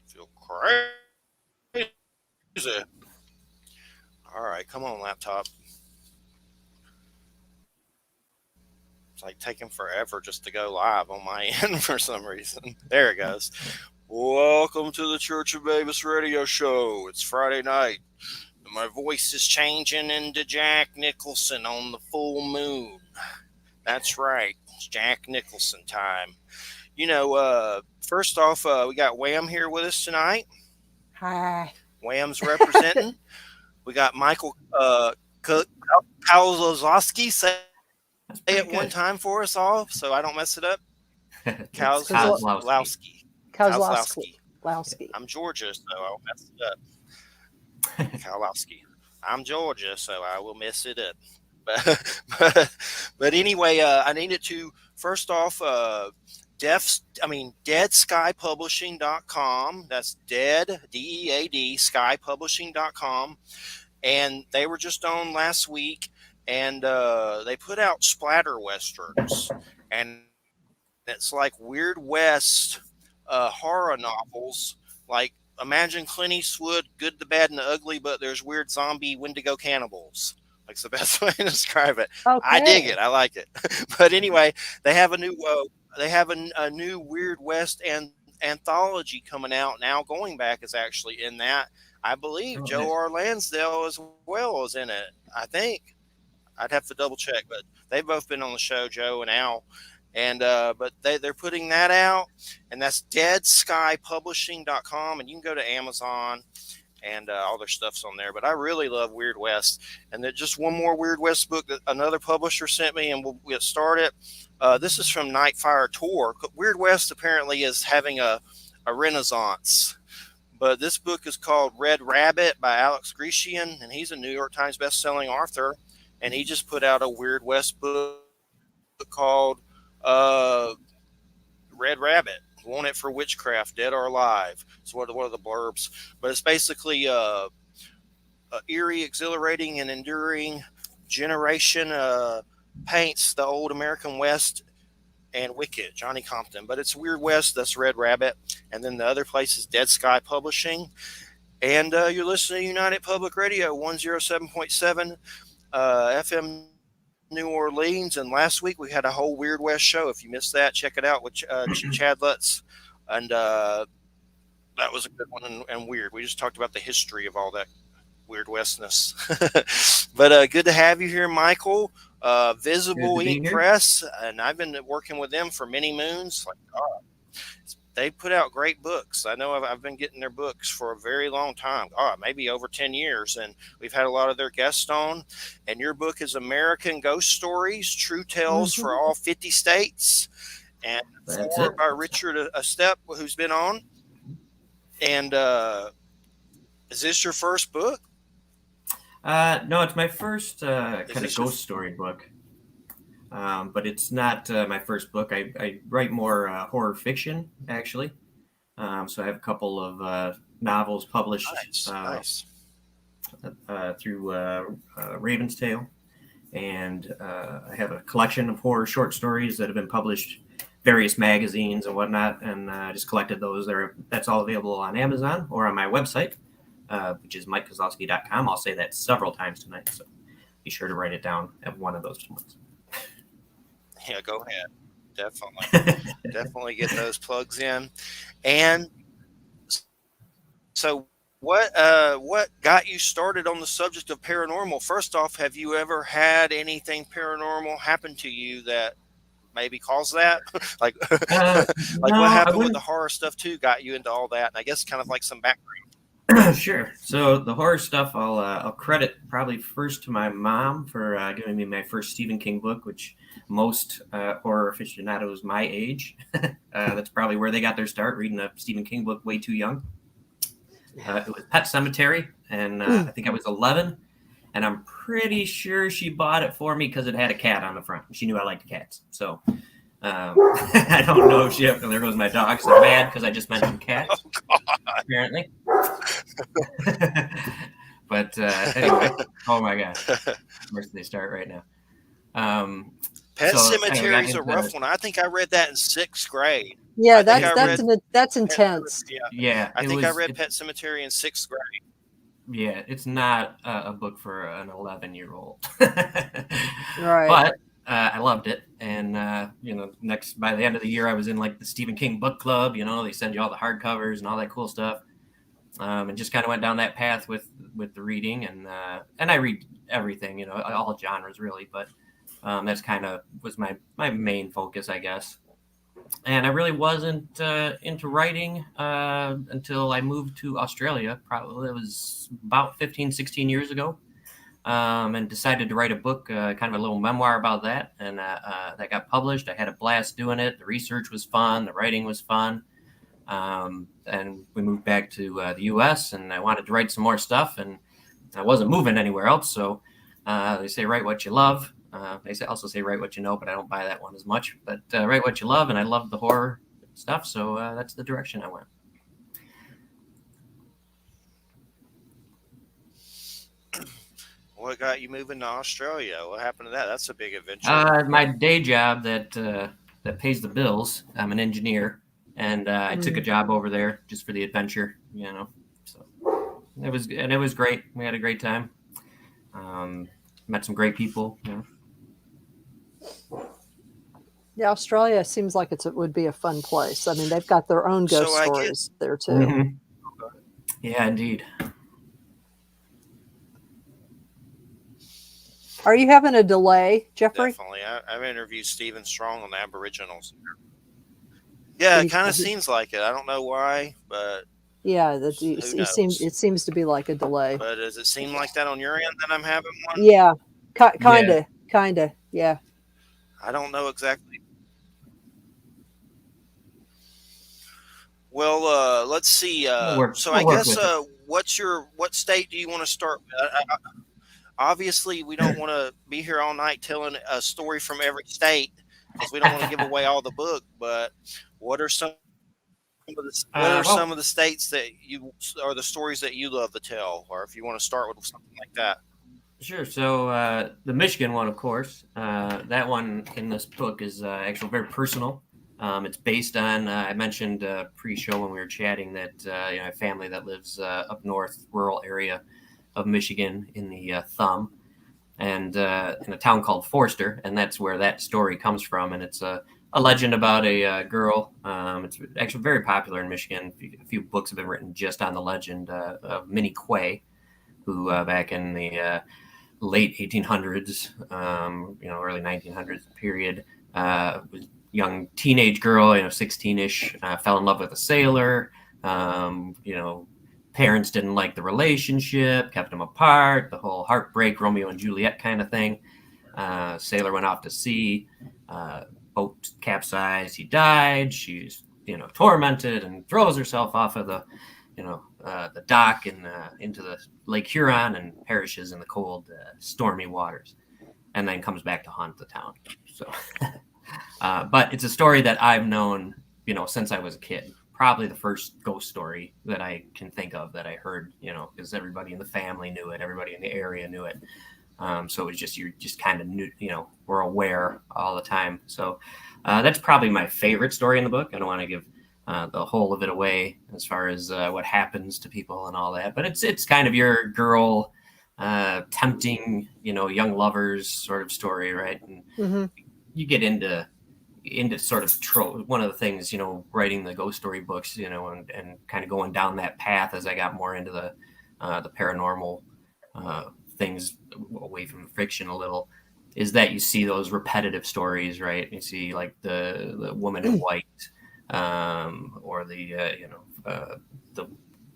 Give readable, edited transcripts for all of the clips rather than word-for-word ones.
Feel crazy. All right, come on, laptop. It's like taking forever just to go live on my end for some reason. There it goes. Welcome to the Church of Mabus radio show. It's Friday night. My voice is changing into Jack Nicholson on the full moon. That's right. It's Jack Nicholson time. First off, we got Wham here with us tonight. Hi. Wham's representing. We got Michael Kozlowski. Say it one time That's for pretty us good. all so I don't mess it up. It's Kozlowski. Kozlowski. I'm Kozlowski. Georgia, so I'll mess it up. Kozlowski. I'm Georgia, so I will mess it up. But anyway, I needed to first off deadskypublishing.com. That's dead DEAD skypublishing.com, and they were just on last week, and they put out splatter westerns, and it's like Weird West horror novels. Like imagine Clint Eastwood, Good, the Bad, and the Ugly, but there's weird zombie Wendigo cannibals. Like the best way to describe it. I dig Okay. it. I like it. But anyway, they have a new Weird West anthology coming out now. Going Back is actually in that. I believe Oh, Joe nice. R. Lansdale as well is in it. I think I'd have to double check, but they've both been on the show, Joe and Al. And but they're putting that out, and that's deadskypublishing.com, and you can go to Amazon and all their stuff's on there. But I really love Weird West, and there's just one more Weird West book that another publisher sent me, and we'll get started. This is from Nightfire Tour. Weird West apparently is having a renaissance. But this book is called Red Rabbit by Alex Grecian, and he's a New York Times best-selling author. And he just put out a Weird West book called uh, Red Rabbit. Want it for witchcraft, dead or alive. It's one of the blurbs. But it's basically eerie, exhilarating, and enduring generation paints the old American West and Wicked, Johnny Compton. But it's Weird West, that's Red Rabbit. And then the other place is Dead Sky Publishing. And you're listening to United Public Radio 107.7 FM New Orleans. And last week we had a whole Weird West show. If you missed that, check it out with Chad Lutz. And that was a good one and weird. We just talked about the history of all that Weird Westness. But good to have you here, Michael. Good Visible to be Ink here. Press, and I've been working with them for many moons. Like, they put out great books. I know I've been getting their books for a very long time. Maybe over 10 years. And we've had a lot of their guests on. And your book is American Ghost Stories, True Tales for Hmm. All 50 States. And That's forward it. by Richard Estep, who's been on. And is this your first book? No, it's my first Is kind of this your. ghost story book, but it's not my first book. I write more horror fiction, actually. So I have a couple of novels published Nice, nice. through Raven's Tale, and I have a collection of horror short stories that have been published various magazines and whatnot, and I just collected those. That's all available on Amazon or on my website, which is MikeKozlowski.com. I'll say that several times tonight, so be sure to write it down at one of those months. Yeah, go ahead. Definitely. Definitely get those plugs in. And so what got you started on the subject of paranormal? First off, have you ever had anything paranormal happen to you that maybe caused that? like like what No, I happened with the wouldn't. horror stuff too got you into all that? And I guess kind of like some background. Sure. So the horror stuff, I'll credit probably first to my mom for giving me my first Stephen King book, which most horror aficionados my age, that's probably where they got their start reading a Stephen King book way too young. It was Pet Cemetery, and I think I was 11, and I'm pretty sure she bought it for me because it had a cat on the front. She knew I liked cats, so I don't know if she. There goes my dog. So mad because I just mentioned cats, apparently. But anyway, oh my god, where do they start right now? Um, Pet So I got Cemetery's a rough into one. I think I read that in sixth grade. Yeah, I think that's I read. that's intense. Yeah, yeah, I think I read Pet Cemetery in sixth grade. yeah, it's not a book for an 11-year-old. Right. But I loved it, and next by the end of the year, I was in like the Stephen King book club. They send you all the hardcovers and all that cool stuff, and just kind of went down that path with the reading, and I read everything, all genres really, but that's kind of was my main focus, I guess. And I really wasn't into writing until I moved to Australia. Probably it was about 15, 16 years ago, and decided to write a book, kind of a little memoir about that. And that got published. I had a blast doing it. The research was fun. The writing was fun. And we moved back to the U.S., and I wanted to write some more stuff, and I wasn't moving anywhere else. So they say, write what you love. They also say write what you know, but I don't buy that one as much. But write what you love, and I love the horror stuff, so that's the direction I went. What got you moving to Australia? What happened to that? That's a big adventure. My day job that pays the bills. I'm an engineer, and I took a job over there just for the adventure. So it was great. We had a great time. Met some great people. Yeah, Australia seems like it would be a fun place. I mean, they've got their own ghost stories there too. Mm-hmm. Yeah, indeed. Are you having a delay, Jeffrey? Definitely. I've interviewed Stephen Strong on the Aboriginals. Yeah, it kind of seems like it. I don't know why, but yeah, it seems to be like a delay. But does it seem like that on your end that I'm having one? Yeah, kind of. Yeah. I don't know exactly. Well, let's see. So I guess what state do you want to start with? Obviously, we don't want to be here all night telling a story from every state because we don't want to give away all the book. But what are some of the states that you or the stories that you love to tell, or if you want to start with something like that? Sure. So the Michigan one, of course, that one in this book is actually very personal. It's based on, I mentioned pre-show when we were chatting that a family that lives up north, rural area of Michigan in the Thumb, and in a town called Forster, and that's where that story comes from. And it's a legend about a girl. It's actually very popular in Michigan. A few books have been written just on the legend of Minnie Quay, who back in the late 1800s, early 1900s period, was young teenage girl, 16-ish, fell in love with a sailor. Parents didn't like the relationship, kept them apart, the whole heartbreak, Romeo and Juliet kind of thing. Sailor went off to sea, boat capsized, he died. She's, tormented and throws herself off of the dock and into the Lake Huron and perishes in the cold, stormy waters, and then comes back to haunt the town. So, but it's a story that I've known, since I was a kid. Probably the first ghost story that I can think of that I heard, because everybody in the family knew it, everybody in the area knew it. So it was you're just kind of new, we're aware all the time. So that's probably my favorite story in the book. I don't want to give the whole of it away as far as what happens to people and all that, but it's kind of your girl tempting, young lovers sort of story, right? And you get into sort of one of the things, writing the ghost story books, and kind of going down that path as I got more into the paranormal things away from fiction a little, is that you see those repetitive stories, right? You see like the woman in white, or the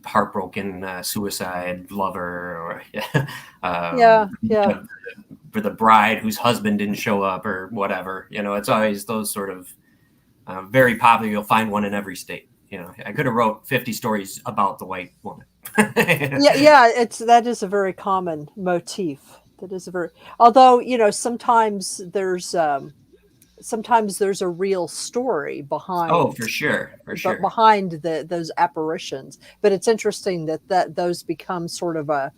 heartbroken suicide lover, or for the bride whose husband didn't show up or whatever. It's always those sort of very popular. You'll find one in every state. I could have wrote 50 stories about the white woman. That is a very common motif. That is although sometimes there's a real story behind. Oh, for sure. Behind those apparitions, but it's interesting that those become sort of a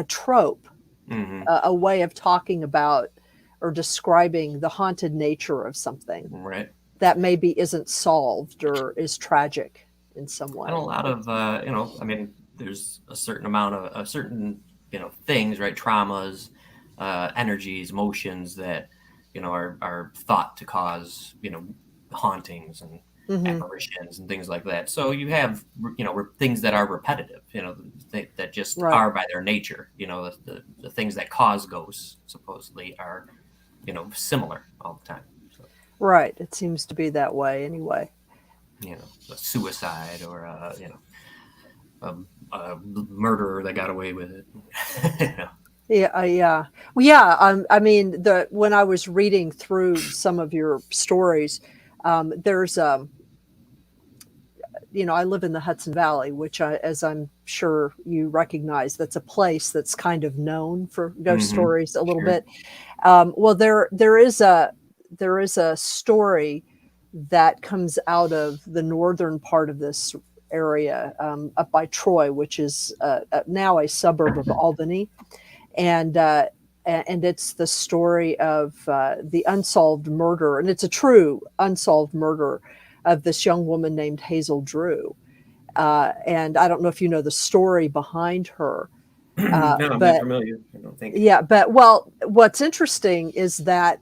trope, a way of talking about or describing the haunted nature of something Right. that maybe isn't solved or is tragic in some way. And a lot of, I mean, there's a certain amount of things, right? Traumas, energies, emotions that, are thought to cause, hauntings and Mm-hmm. apparitions and things like that. So you have, things that are repetitive, that just Right. are by their nature. The things that cause ghosts supposedly are, similar all the time. So, Right. It seems to be that way anyway. a suicide or a murderer that got away with it. Yeah, yeah, well, yeah. I mean, when I was reading through some of your stories, there's I live in the Hudson Valley, which, as I'm sure you recognize, that's a place that's kind of known for ghost Mm-hmm. stories a little Sure. bit. Well, there is a story that comes out of the northern part of this area, up by Troy, which is now a suburb of Albany, and it's the story of the unsolved murder, and it's a true unsolved murder of this young woman named Hazel Drew. And I don't know if you know the story behind her, No, I'm not but familiar. I don't think. yeah, but well, what's interesting is that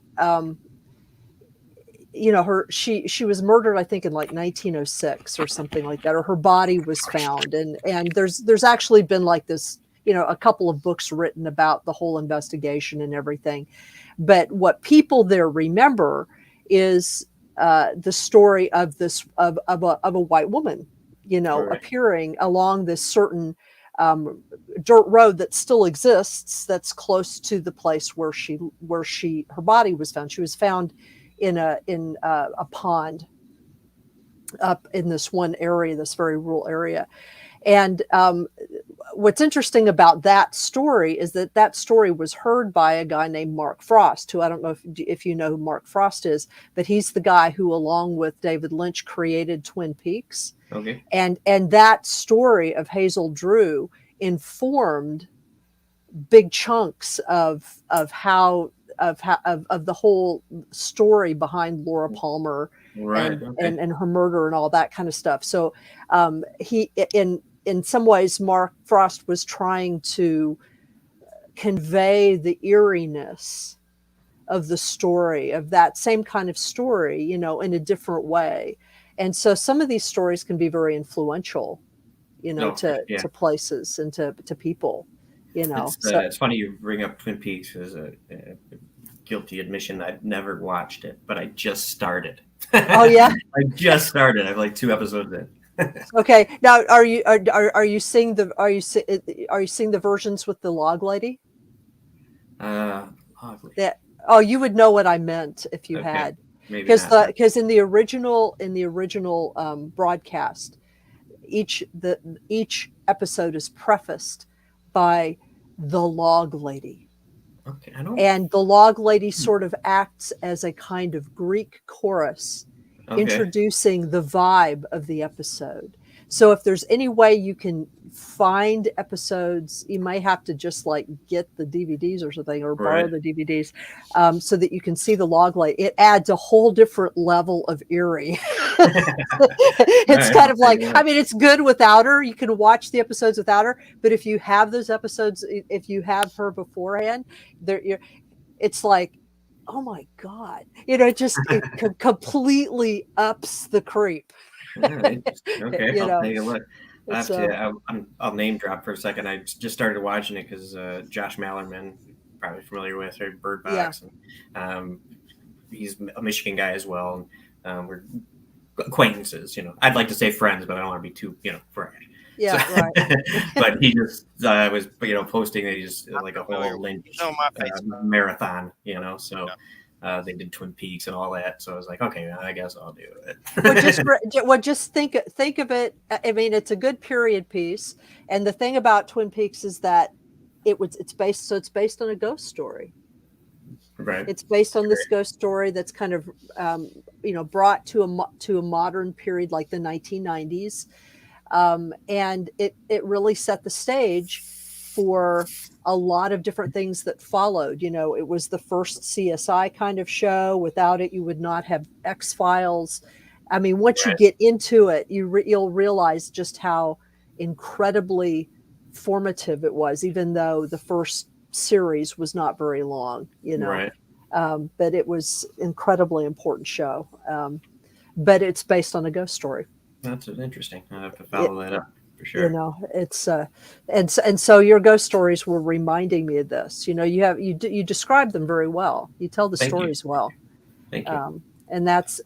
she was murdered, I think, in like 1906 or something like that, or her body was found, and there's actually been like this, a couple of books written about the whole investigation and everything. But what people there remember is the story of a white woman, Right. appearing along this certain dirt road that still exists, that's close to the place where her body was found. She was found in a pond up in this one area, this very rural area. And what's interesting about that story is that story was heard by a guy named Mark Frost, who, I don't know if you know who Mark Frost is, but he's the guy who, along with David Lynch, created Twin Peaks. Okay. And that story of Hazel Drew informed big chunks of how of the whole story behind Laura Palmer, Right. and Okay. and her murder and all that kind of stuff. So he in some ways, Mark Frost was trying to convey the eeriness of the story, of that same kind of story, in a different way. And so some of these stories can be very influential, No. Yeah. to places and to people, So It's funny you bring up Twin Peaks as a guilty admission. I've never watched it, but I just started. oh yeah. I just started. I have like 2 episodes in. Okay. Now, are you seeing the versions with the log lady? Lovely. That you would know what I meant if you Okay. had, Maybe not. because in the original broadcast, each episode is prefaced by the log lady. Okay. I don't. And the log lady sort of acts as a kind of Greek chorus, Okay. introducing the vibe of the episode. So if there's any way you can find episodes, you may have to just like get the DVDs or something, or borrow Right. the DVDs, so that you can see the log light. It adds a whole different level of eerie. It's Right, kind of like, yeah. I mean, it's good without her. You can watch the episodes without her, but if you have those episodes, if you have her beforehand, it's like, oh my God, it completely ups the creep. All right. Okay. I'll take a look. I have So to. I'll name drop for a second. I just started watching it because Josh Mallerman, probably familiar with, or Bird Box, and he's a Michigan guy as well. And we're acquaintances. I'd like to say friends, but I don't want to be too fresh. yeah, So, right. but he just was posting that he just like a familiar. whole Lynch My Facebook. marathon. So. They did Twin Peaks and all that, so I was like, okay, I guess I'll do it. Just think of it. I mean, it's a good period piece, and the thing about Twin Peaks is that it's based on a ghost story. Right. It's based on this ghost story that's kind of brought to a modern period, like the 1990s, and it really set the stage for a lot of different things that followed. You know, it was the first CSI kind of show. Without it, you would not have X-Files. I mean, once you get into it, you'll realize just how incredibly formative it was, even though the first series was not very long, you know. Right. But it was incredibly important show. But it's based on a ghost story. That's interesting. I have to follow that up for sure. You know, it's and so your ghost stories were reminding me of this. You know, you describe them very well. You tell the stories well. Thank you. And that's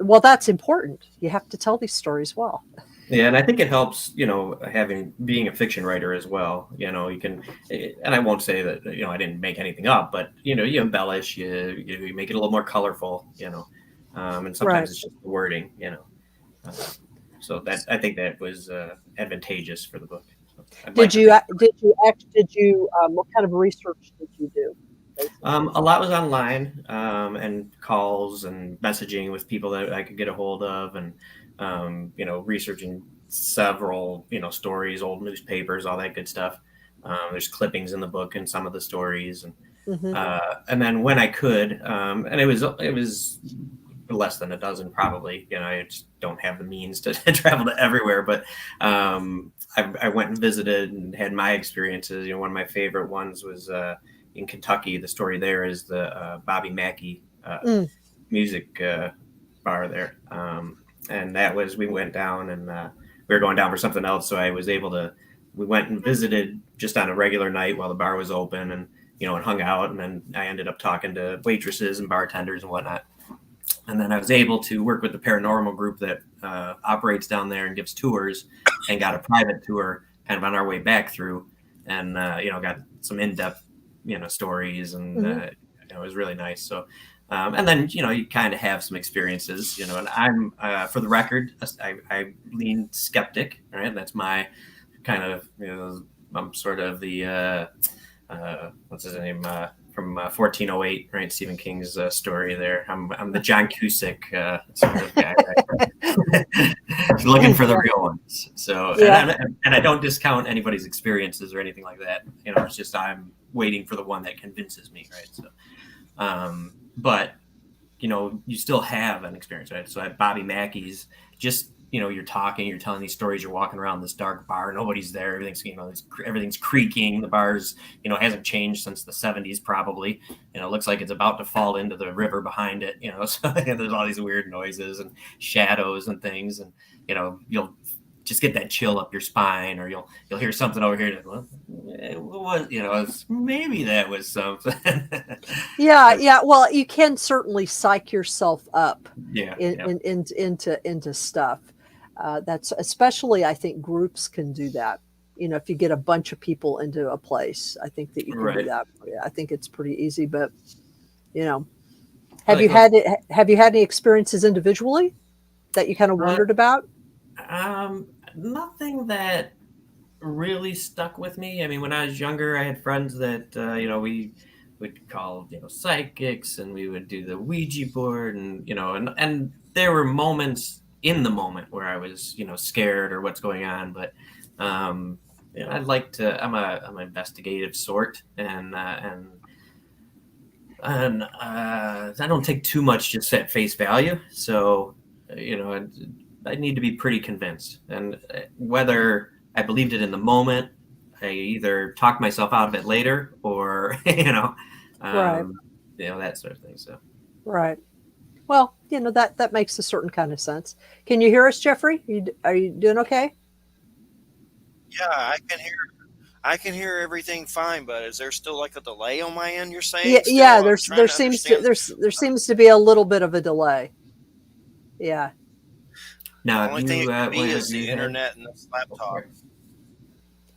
important. You have to tell these stories well. Yeah, and I think it helps, you know, being a fiction writer as well. You know, you can, and I won't say that, you know, I didn't make anything up, but you know, you embellish, you make it a little more colorful, you know, and sometimes it's just the wording, you know. So that, I think that was advantageous for the book. So what kind of research did you do? A lot was online, and calls and messaging with people that I could get a hold of, and you know, researching several, you know, stories, old newspapers, all that good stuff. There's clippings in the book and some of the stories, and then when I could, and it was less than a dozen probably. You know, I just don't have the means to travel to everywhere, but I went and visited and had my experiences. You know, one of my favorite ones was in Kentucky. The story there is the Bobby Mackey music bar there. And that was, we went down and we were going down for something else. So I was able to, we went and visited just on a regular night while the bar was open, and, you know, and hung out. And then I ended up talking to waitresses and bartenders and whatnot. And then I was able to work with the paranormal group that operates down there and gives tours, and got a private tour kind of on our way back through, and, you know, got some in-depth, you know, stories, and you know, it was really nice. So, and then, you know, you kind of have some experiences, you know, and I'm, for the record, I lean skeptic, right? That's my kind of, you know, I'm sort of the, what's his name, from 1408, right? Stephen King's story there. I'm the John Cusack sort of guy, right? Looking for the real ones. So, and I don't discount anybody's experiences or anything like that. You know, it's just, I'm waiting for the one that convinces me, right? So, but, you know, you still have an experience, right? So at Bobby Mackey's, just, you know, you're telling these stories, you're walking around this dark bar, nobody's there, everything's, you know, everything's creaking, the bar's, you know, hasn't changed since the 70s probably, you know, it looks like it's about to fall into the river behind it, you know, so there's all these weird noises and shadows and things, and, you know, you'll just get that chill up your spine, or you'll hear something over here. Well, you know, maybe that was something. Yeah. Well, you can certainly psych yourself up. Into stuff. That's especially, I think, groups can do that. You know, if you get a bunch of people into a place, I think that you can do that. I think it's pretty easy. But, you know, have you had any experiences individually that you kind of wondered about? Nothing that really stuck with me. I mean, when I was younger, I had friends that, you know, we would call, you know, psychics, and we would do the Ouija board, and, you know, and there were moments in the moment where I was, you know, scared or what's going on. But, you know, I'm an investigative sort, and I don't take too much just at face value. So, you know, I need to be pretty convinced, and whether I believed it in the moment, I either talked myself out of it later, or, you know, you know, that sort of thing. So, right. Well, you know, that makes a certain kind of sense. Can you hear us, Jeffrey? Are you doing okay? Yeah, I can hear everything fine, but is there still like a delay on my end? You're saying? Yeah. There seems to be a little bit of a delay. Yeah. Now, the only thing it could be is the internet and this laptop.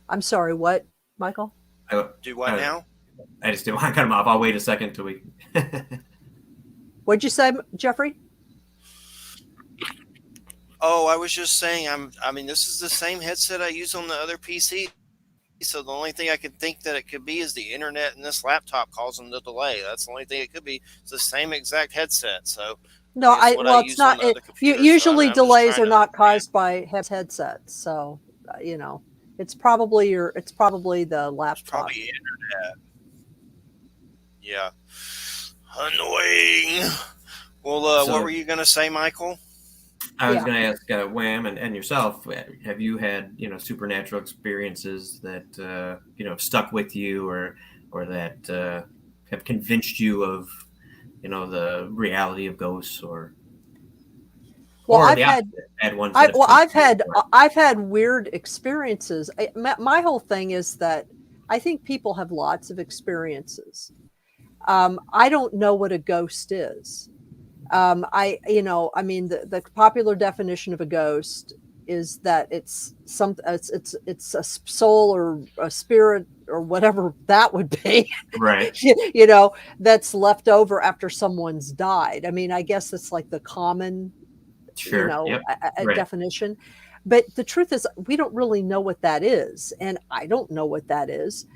I'm sorry, what, Michael? Do what now? I just didn't want to cut him off. I'll wait a second till we. What'd you say, Jeffrey? Oh, I was just saying, I mean, this is the same headset I use on the other PC. So the only thing I could think that it could be is the internet and this laptop causing the delay. That's the only thing it could be. It's the same exact headset. So. No, it's not. Usually delays are not caused by headsets. So, you know, It's probably the It's laptop. probably internet. Yeah. Annoying. Well, what were So you gonna say, Michael? I was Yeah. going to ask Wham and yourself, have you had, supernatural experiences that, have stuck with you or that have convinced you of, the reality of ghosts Well, or I've the had opposite, had ones that have come I've true? had I've had weird experiences. My whole thing is that I think people have lots of experiences. I don't know what a ghost is. I mean, the popular definition of a ghost is that it's a soul or a spirit or whatever that would be, Right. that's left over after someone's died. I mean, I guess that's like the common, Sure. Yep. a Right. definition. But the truth is, we don't really know what that is, and I don't know what that is.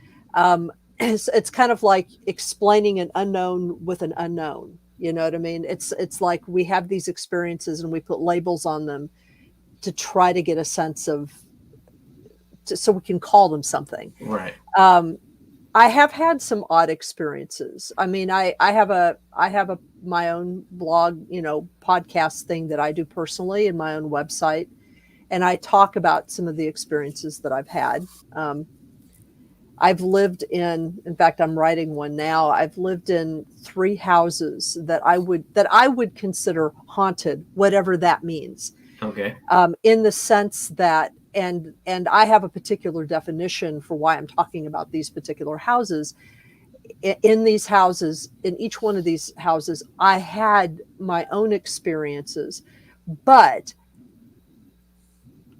It's kind of like explaining an unknown with an unknown. You know what I mean? It's like we have these experiences and we put labels on them to try to get a sense of, so we can call them something. Right. I have had some odd experiences. I mean, I have my own blog, podcast thing that I do personally, and my own website, and I talk about some of the experiences that I've had. I've lived in fact, I'm writing one now. I've lived in 3 houses that I would consider haunted, whatever that means. Okay. In the sense that, and I have a particular definition for why I'm talking about these particular houses. In these houses, in each one of these houses, I had my own experiences, but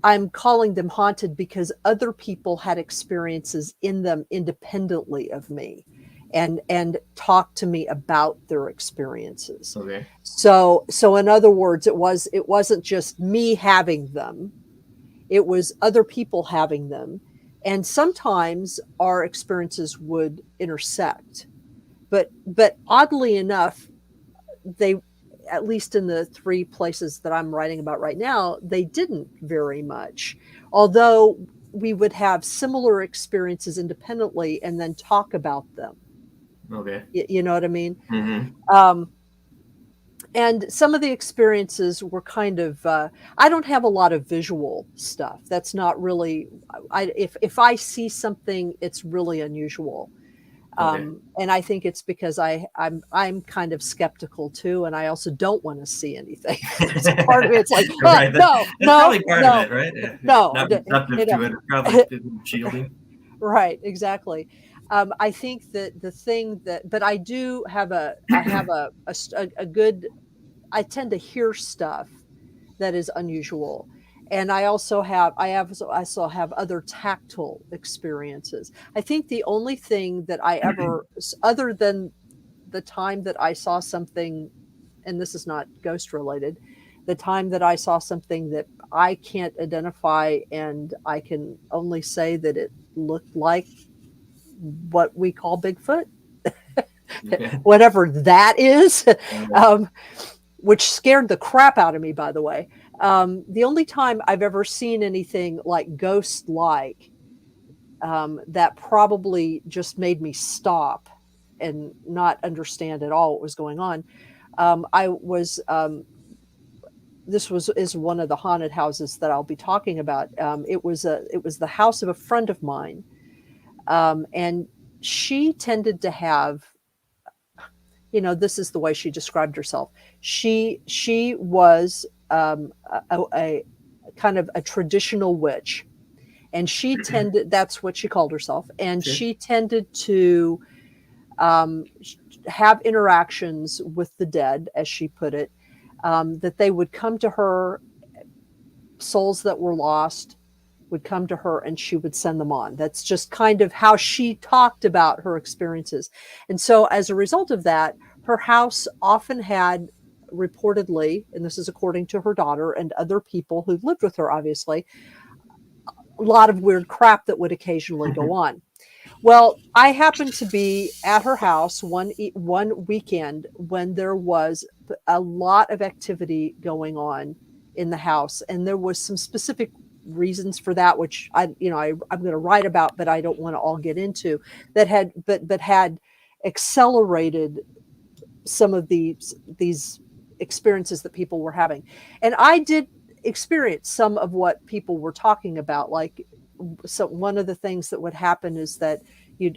I'm calling them haunted because other people had experiences in them independently of me, and talked to me about their experiences. Okay. So in other words, it wasn't just me having them, it was other people having them. And sometimes our experiences would intersect. But oddly enough, they, at least in the 3 places that I'm writing about right now, they didn't very much. Although we would have similar experiences independently and then talk about them. Okay. You know what I mean? Mm-hmm. And some of the experiences were kind of, I don't have a lot of visual stuff. That's not really, if I see something, it's really unusual. Okay. And I think it's because I'm kind of skeptical too, and I also don't want to see anything. There's a part of me, it's like, Right. no, That's no, probably part no, of it, right? no, Not you receptive know, to it. Probably shielding. right, exactly. I think that the thing that, but I do have I have a good, I tend to hear stuff that is unusual. And I also have other tactile experiences. I think the only thing that I ever, other than the time that I saw something, and this is not ghost related, the time that I saw something that I can't identify, and I can only say that it looked like what we call Bigfoot, Okay. whatever that is. Right. um, which scared the crap out of me, by the way. The only time I've ever seen anything like ghost like, that probably just made me stop and not understand at all what was going on. I was This was is one of the haunted houses that I'll be talking about. It was the house of a friend of mine, and she tended to have, this is the way she described herself. She was, a kind of a traditional witch, and she tended, that's what she called herself, and Sure. she tended to, um, have interactions with the dead, as she put it, that they would come to her, souls that were lost would come to her and she would send them on. That's just kind of how she talked about her experiences. And so as a result of that, her house often had, reportedly, and this is according to her daughter and other people who lived with her, obviously, a lot of weird crap that would occasionally go on. Well, I happened to be at her house one weekend when there was a lot of activity going on in the house, and there was some specific reasons for that, which I'm going to write about, but I don't want to all get into, that had accelerated some of these experiences that people were having. And I did experience some of what people were talking about. Like, so one of the things that would happen is that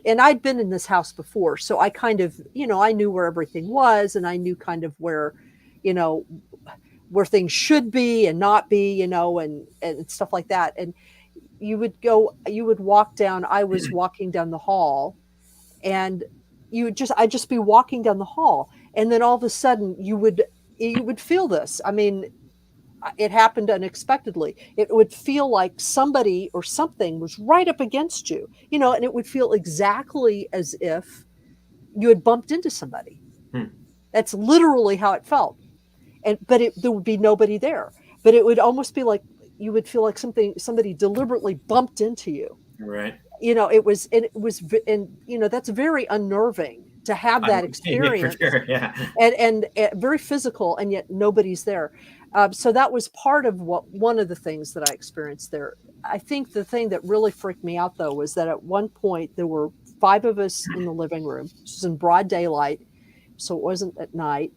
and I'd been in this house before, so I kind of, I knew where everything was, and I knew kind of where things should be and not be, and stuff like that. And you would walk down, I was walking down the hall, and I'd just be walking down the hall, and then all of a sudden you would feel this. I mean, it happened unexpectedly. It would feel like somebody or something was right up against you, and it would feel exactly as if you had bumped into somebody. That's literally how it felt. But there would be nobody there. But it would almost be like you would feel like somebody deliberately bumped into you. Right. It was that's very unnerving to have that experience. For sure, yeah. And very physical, and yet nobody's there. So that was part of one of the things that I experienced there. I think the thing that really freaked me out, though, was that at one point there were 5 of us in the living room. This was in broad daylight, so it wasn't at night.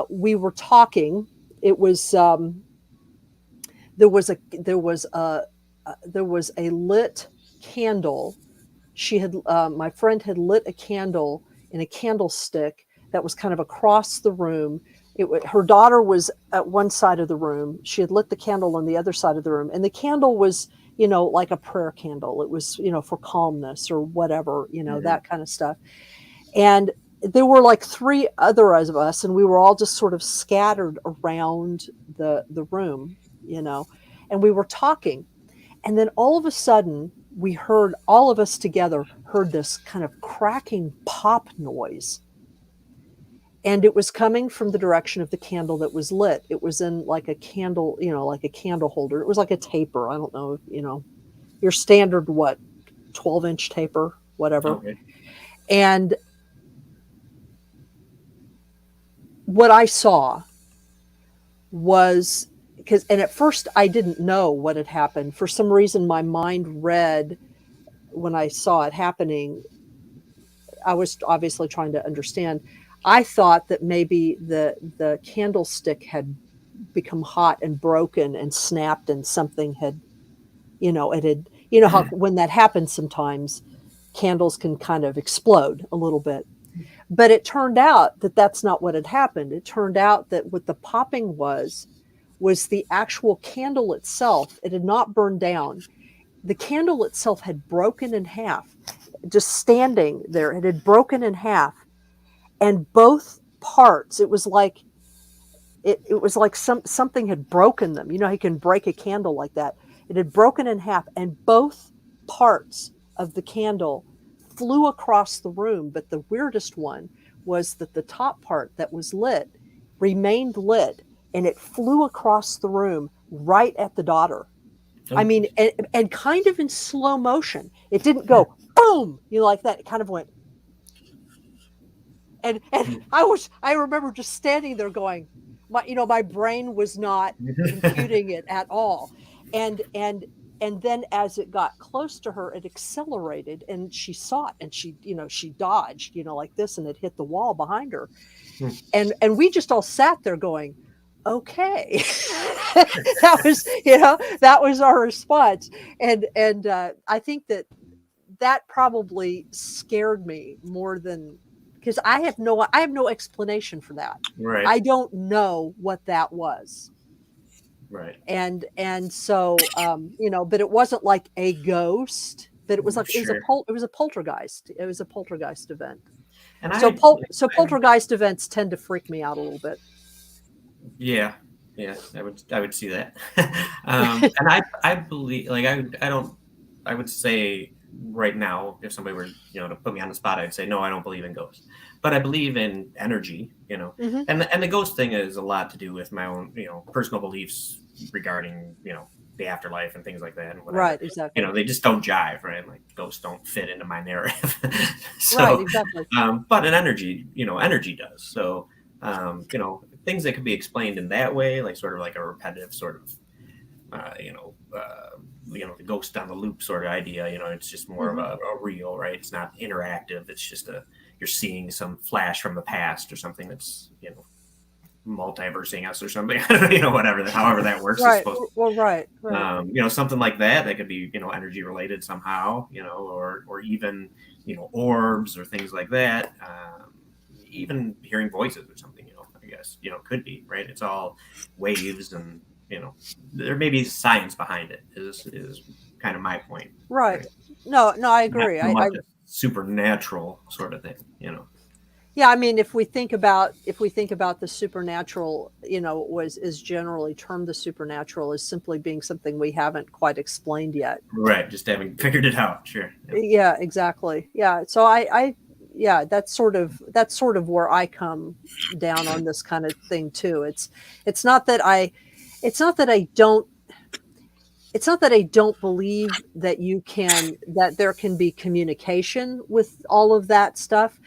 We were talking. It was there was a lit candle. My friend had lit a candle in a candlestick that was kind of across the room. Her daughter was at one side of the room. She had lit the candle on the other side of the room, and the candle was, like a prayer candle. It was, for calmness or whatever, that kind of stuff. And there were like 3 other of us, and we were all just sort of scattered around the room, and we were talking. And then all of a sudden all of us together heard this kind of cracking pop noise. And it was coming from the direction of the candle that was lit. It was in like a candle, like a candle holder. It was like a taper. I don't know, your standard, 12-inch taper, whatever. Okay. And what I saw was, and at first I didn't know what had happened. For some reason, my mind read, when I saw it happening, I was obviously trying to understand. I thought that maybe the candlestick had become hot and broken and snapped, and something had, how when that happens sometimes, candles can kind of explode a little bit. But it turned out that that's not what had happened. It turned out that what the popping was the actual candle itself. It had not burned down. The candle itself had broken in half, just standing there. It had broken in half, and both parts, it was like something had broken them. You can break a candle like that. It had broken in half, and both parts of the candle flew across the room. But the weirdest one was that the top part that was lit remained lit, and it flew across the room right at the daughter. I mean, and kind of in slow motion. It didn't go boom, like that. It kind of went. And I remember just standing there going, my brain was not computing it at all. And then as it got close to her, it accelerated, and she saw it, and she dodged, like this, and it hit the wall behind her. And we just all sat there going, okay. that was our response. And I think that probably scared me more than, because I have no explanation for that. Right. I don't know what that was. Right. And so but it wasn't like a ghost, but it was like, Sure. it was a poltergeist. It was a poltergeist event. And So poltergeist events tend to freak me out a little bit. Yeah, I would see that. And I believe, like, I would say right now, if somebody were, to put me on the spot, I'd say, no, I don't believe in ghosts, but I believe in energy, Mm-hmm. and the ghost thing is a lot to do with my own, personal beliefs regarding, the afterlife and things like that. And whatever. Right, exactly. They just don't jive, right? Like, ghosts don't fit into my narrative. So, right, exactly. But an energy, energy does. So, things that could be explained in that way, like sort of like a repetitive sort of, the ghost on the loop sort of idea. It's just more of a real, right? It's not interactive. It's just you're seeing some flash from the past or something that's, multiversing us or something. Whatever, however that works. Right. Well, right. Something like that could be, energy related somehow, or even, orbs or things like that. Even hearing voices or something, I guess, could be, right? It's all waves and, there may be science behind it is kind of my point. Right. No, I agree. Not so much a supernatural sort of thing, Yeah, I mean, if we think about the supernatural, is generally termed the supernatural as simply being something we haven't quite explained yet. Right, just haven't figured it out. Sure. Yeah, exactly. Yeah, so yeah, that's sort of where I come down on this kind of thing too. It's not that I don't believe that there can be communication with all of that stuff.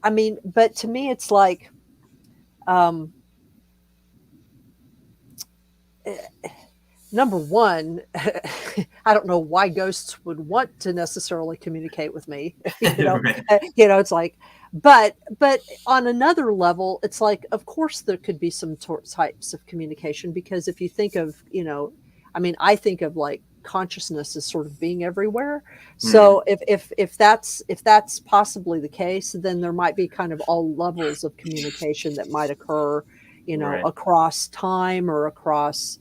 I mean, but to me, it's like, number one, I don't know why ghosts would want to necessarily communicate with me. Right. It's like, but on another level, it's like, of course, there could be some types of communication, because if you think of, I think of like consciousness as sort of being everywhere. So if that's possibly the case, then there might be kind of all levels of communication that might occur, Right. across time or across,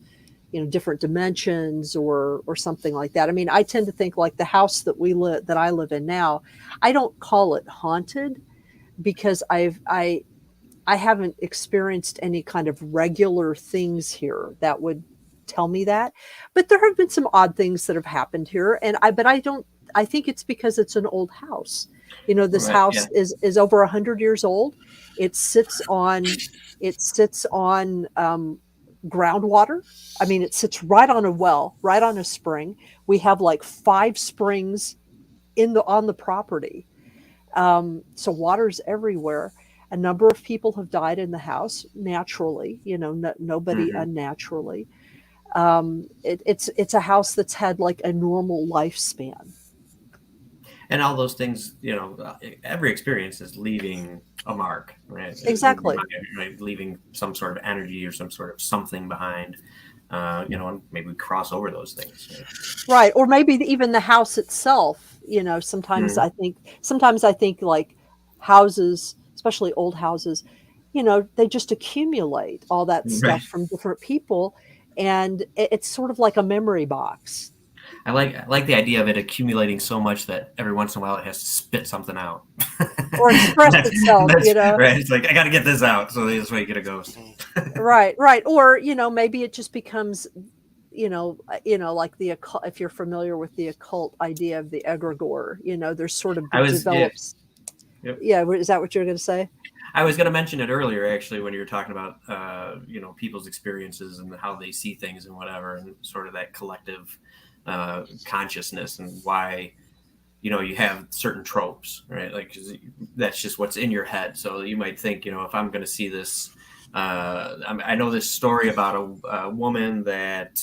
different dimensions or something like that. I mean, I tend to think like the house that I live in now, I don't call it haunted because I haven't experienced any kind of regular things here that would tell me that, but there have been some odd things that have happened here, I think it's because it's an old house. This Right, house yeah. is over 100 years old. It sits on groundwater. I mean, it sits right on a well, right on a spring. We have like 5 springs on the property. So water's everywhere. A number of people have died in the house naturally, nobody unnaturally. It's a house that's had like a normal lifespan. And all those things, every experience is leaving a mark, right? Exactly. Right? Leaving some sort of energy or some sort of something behind, and maybe we cross over those things. Right. Or maybe even the house itself, sometimes I think like houses, especially old houses, they just accumulate all that stuff Right. from different people. And it's sort of like a memory box. I like the idea of it accumulating so much that every once in a while it has to spit something out. Or express itself, Right. It's like, I got to get this out. So this way you get a ghost. Right. Or, maybe it just becomes, like the occult, if you're familiar with the occult idea of the egregore, there's sort of develops. Yeah. Is that what you're going to say? I was going to mention it earlier, actually, when you were talking about, people's experiences and how they see things and whatever, and sort of that collective consciousness and why, you have certain tropes, right? Like, 'cause that's just what's in your head. So you might think, if I'm going to see this, I know this story about a woman that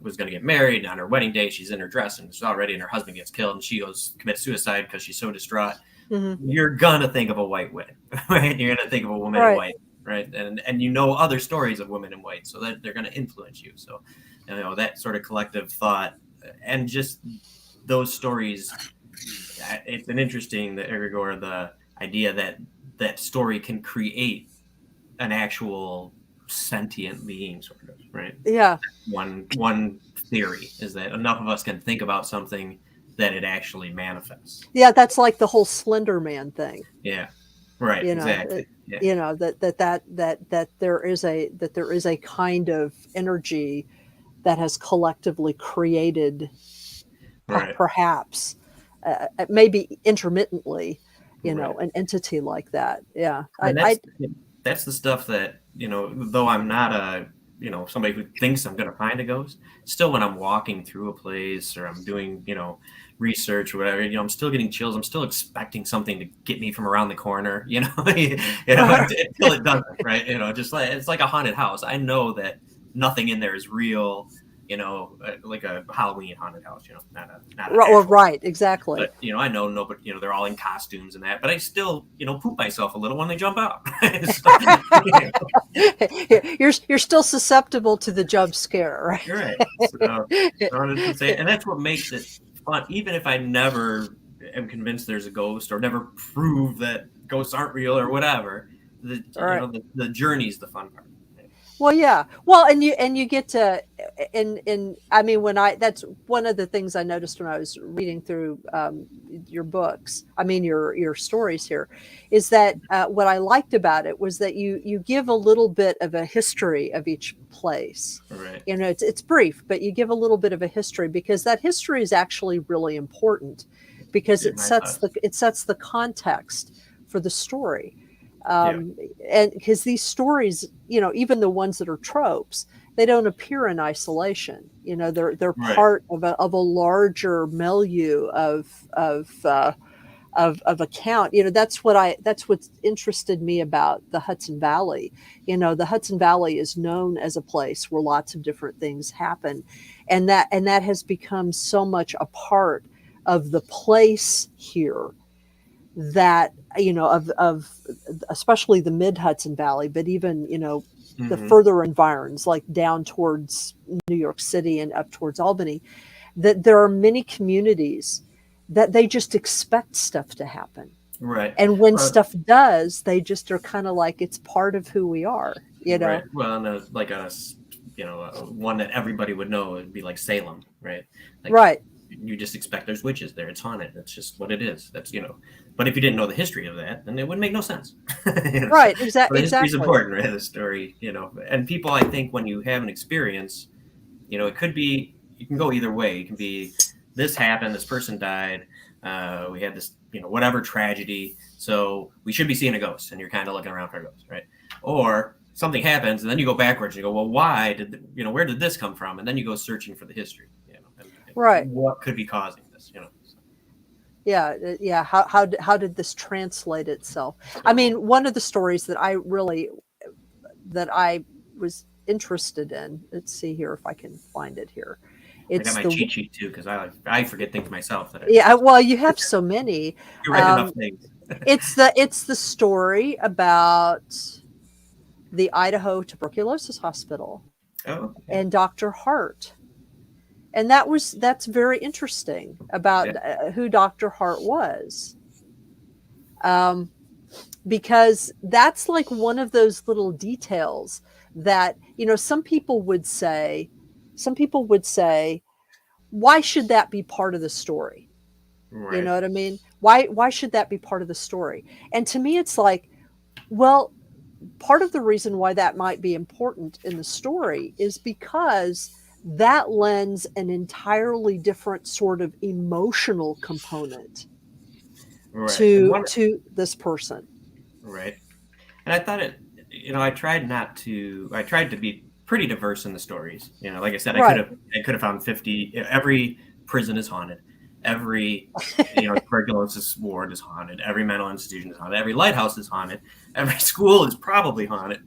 was going to get married, and on her wedding day, she's in her dress and she's all ready, and her husband gets killed, and she commits suicide because she's so distraught. You're gonna think of a white witch, right? You're gonna think of a woman in white, right? And other stories of women in white, so that they're gonna influence you. So, that sort of collective thought, and just those stories. It's an interesting, the egregore, the idea that story can create an actual sentient being, sort of, right? Yeah. One theory is that enough of us can think about something that it actually manifests. Yeah, that's like the whole Slender Man thing. Yeah, right. Exactly. That there is a kind of energy that has collectively created, Right. perhaps, maybe intermittently, Right. an entity like that. Yeah, that's the stuff that, though I'm not somebody who thinks I'm going to find a ghost, still when I'm walking through a place or I'm doing, research or whatever, I'm still getting chills. I'm still expecting something to get me from around the corner, until it doesn't, right? Just like, it's like a haunted house. I know that nothing in there is real. like a Halloween haunted house, not an Well, actual. right, exactly. But I know nobody, they're all in costumes and that, but I still, poop myself a little when they jump out. So, You're still susceptible to the jump scare, right? you're right. So I wanted to say, and that's what makes it fun, even if I never am convinced there's a ghost or never prove that ghosts aren't real or whatever. Right. The journey's the fun part. Well, yeah. Well, and you get to, and I mean, that's one of the things I noticed when I was reading through your books. I mean, your stories here, is that what I liked about it was that you give a little bit of a history of each place. Right. It's brief, but you give a little bit of a history, because that history is actually really important, because it sets the context for the story. And because these stories, even the ones that are tropes, they don't appear in isolation. They're Right. part of a larger milieu of account. That's what interested me about the Hudson Valley. The Hudson Valley is known as a place where lots of different things happen, and that has become so much a part of the place here, that of especially the mid Hudson Valley, but even the further environs, like down towards New York City and up towards Albany, that there are many communities that they just expect stuff to happen. Right. And when stuff does, they just are kind of like, it's part of who we are, Right. Well, and like on one that everybody would know, it'd be like Salem, right? Like, right. You just expect there's witches there. It's haunted. That's just what it is. That's But if you didn't know the history of that, then it wouldn't make no sense. Right. So Exactly. the history is important, right? The story, And people, I think, when you have an experience, it could be, you can go either way. It can be, this happened, this person died, we had this, whatever tragedy, so we should be seeing a ghost, and you're kind of looking around for a ghost, right? Or something happens, and then you go backwards and you go, well, why did where did this come from? And then you go searching for the history, and right. What could be causing this, Yeah. How did this translate itself? I mean, one of the stories that I was interested in. Let's see here if I can find it here. It's I got my cheat sheet too, because I forget things myself. Well, you have so many. You write enough things. it's the story about the Idaho Tuberculosis Hospital and Dr. Hart. And that's very interesting about who Dr. Hart was. Because that's like one of those little details that, some people would say, why should that be part of the story? Right. You know what I mean? Why should that be part of the story? And to me, it's like, well, part of the reason why that might be important in the story is because that lends an entirely different sort of emotional component to this person. Right. And I thought I tried to be pretty diverse in the stories. Like I said, I could have found 50. Every prison is haunted. Every tuberculosis ward is haunted. Every mental institution is haunted. Every lighthouse is haunted. Every school is probably haunted.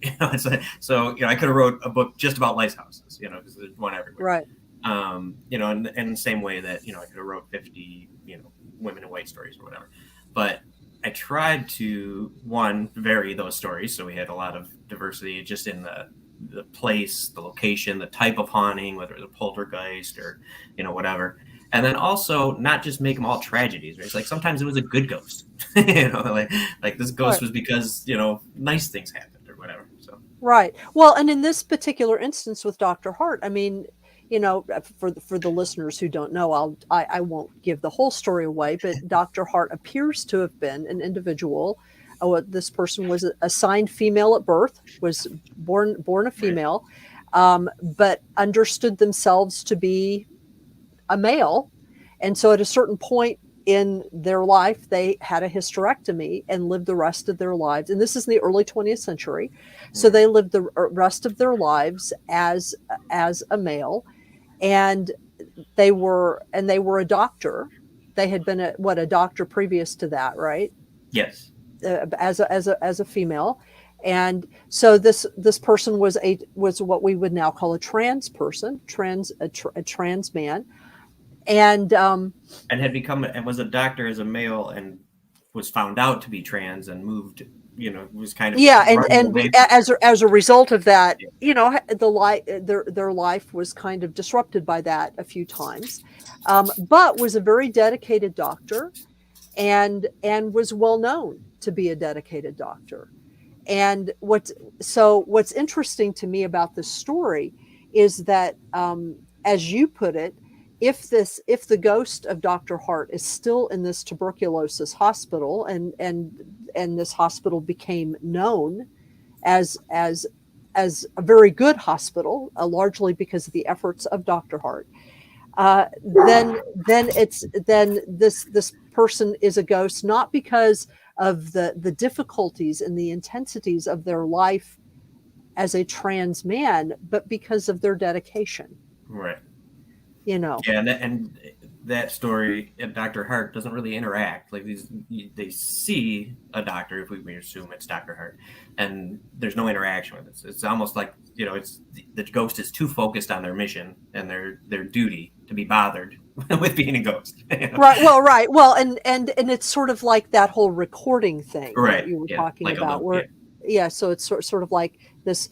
So I could have wrote a book just about lighthouses. Because there's one everywhere. Right. And the same way that I could have wrote 50 women in white stories or whatever. But I tried to vary those stories, so we had a lot of diversity just in the place, the location, the type of haunting, whether it was a poltergeist or whatever. And then also not just make them all tragedies, right? It's like sometimes it was a good ghost, like this ghost was because nice things happened or whatever. So right. Well, and in this particular instance with Dr. Hart, I mean, for the listeners who don't know, I won't give the whole story away, but Dr. Hart appears to have been an individual. This person was assigned female at birth, was born a female, but understood themselves to be a male. And so at a certain point in their life, they had a hysterectomy and lived the rest of their lives. And this is in the early 20th century. So they lived the rest of their lives as a male. And they were a doctor. They had been a doctor previous to that, right? Yes. As a female, And so this person was what we would now call a trans person, a trans man, and And had become and was a doctor as a male and was found out to be trans and moved, was kind of yeah, running and away. as a result of that, Yeah. their life was kind of disrupted by that a few times, but was a very dedicated doctor, and was well known to be a dedicated doctor. And what's interesting to me about this story is that, as you put it, if the ghost of Dr. Hart is still in this tuberculosis hospital, and this hospital became known as a very good hospital, largely because of the efforts of Dr. Hart, then this person is a ghost, not because of the difficulties and the intensities of their life as a trans man, but because of their dedication. Right. Yeah, And that story, Dr. Hart doesn't really interact. Like they see a doctor, if we assume it's Dr. Hart, and there's no interaction with it. It's almost like it's the ghost is too focused on their mission and their duty to be bothered with being a ghost. Right. Well, and it's sort of like that whole recording thing Right. that you were Yeah. talking Like about, yeah. yeah. So it's sort of like this,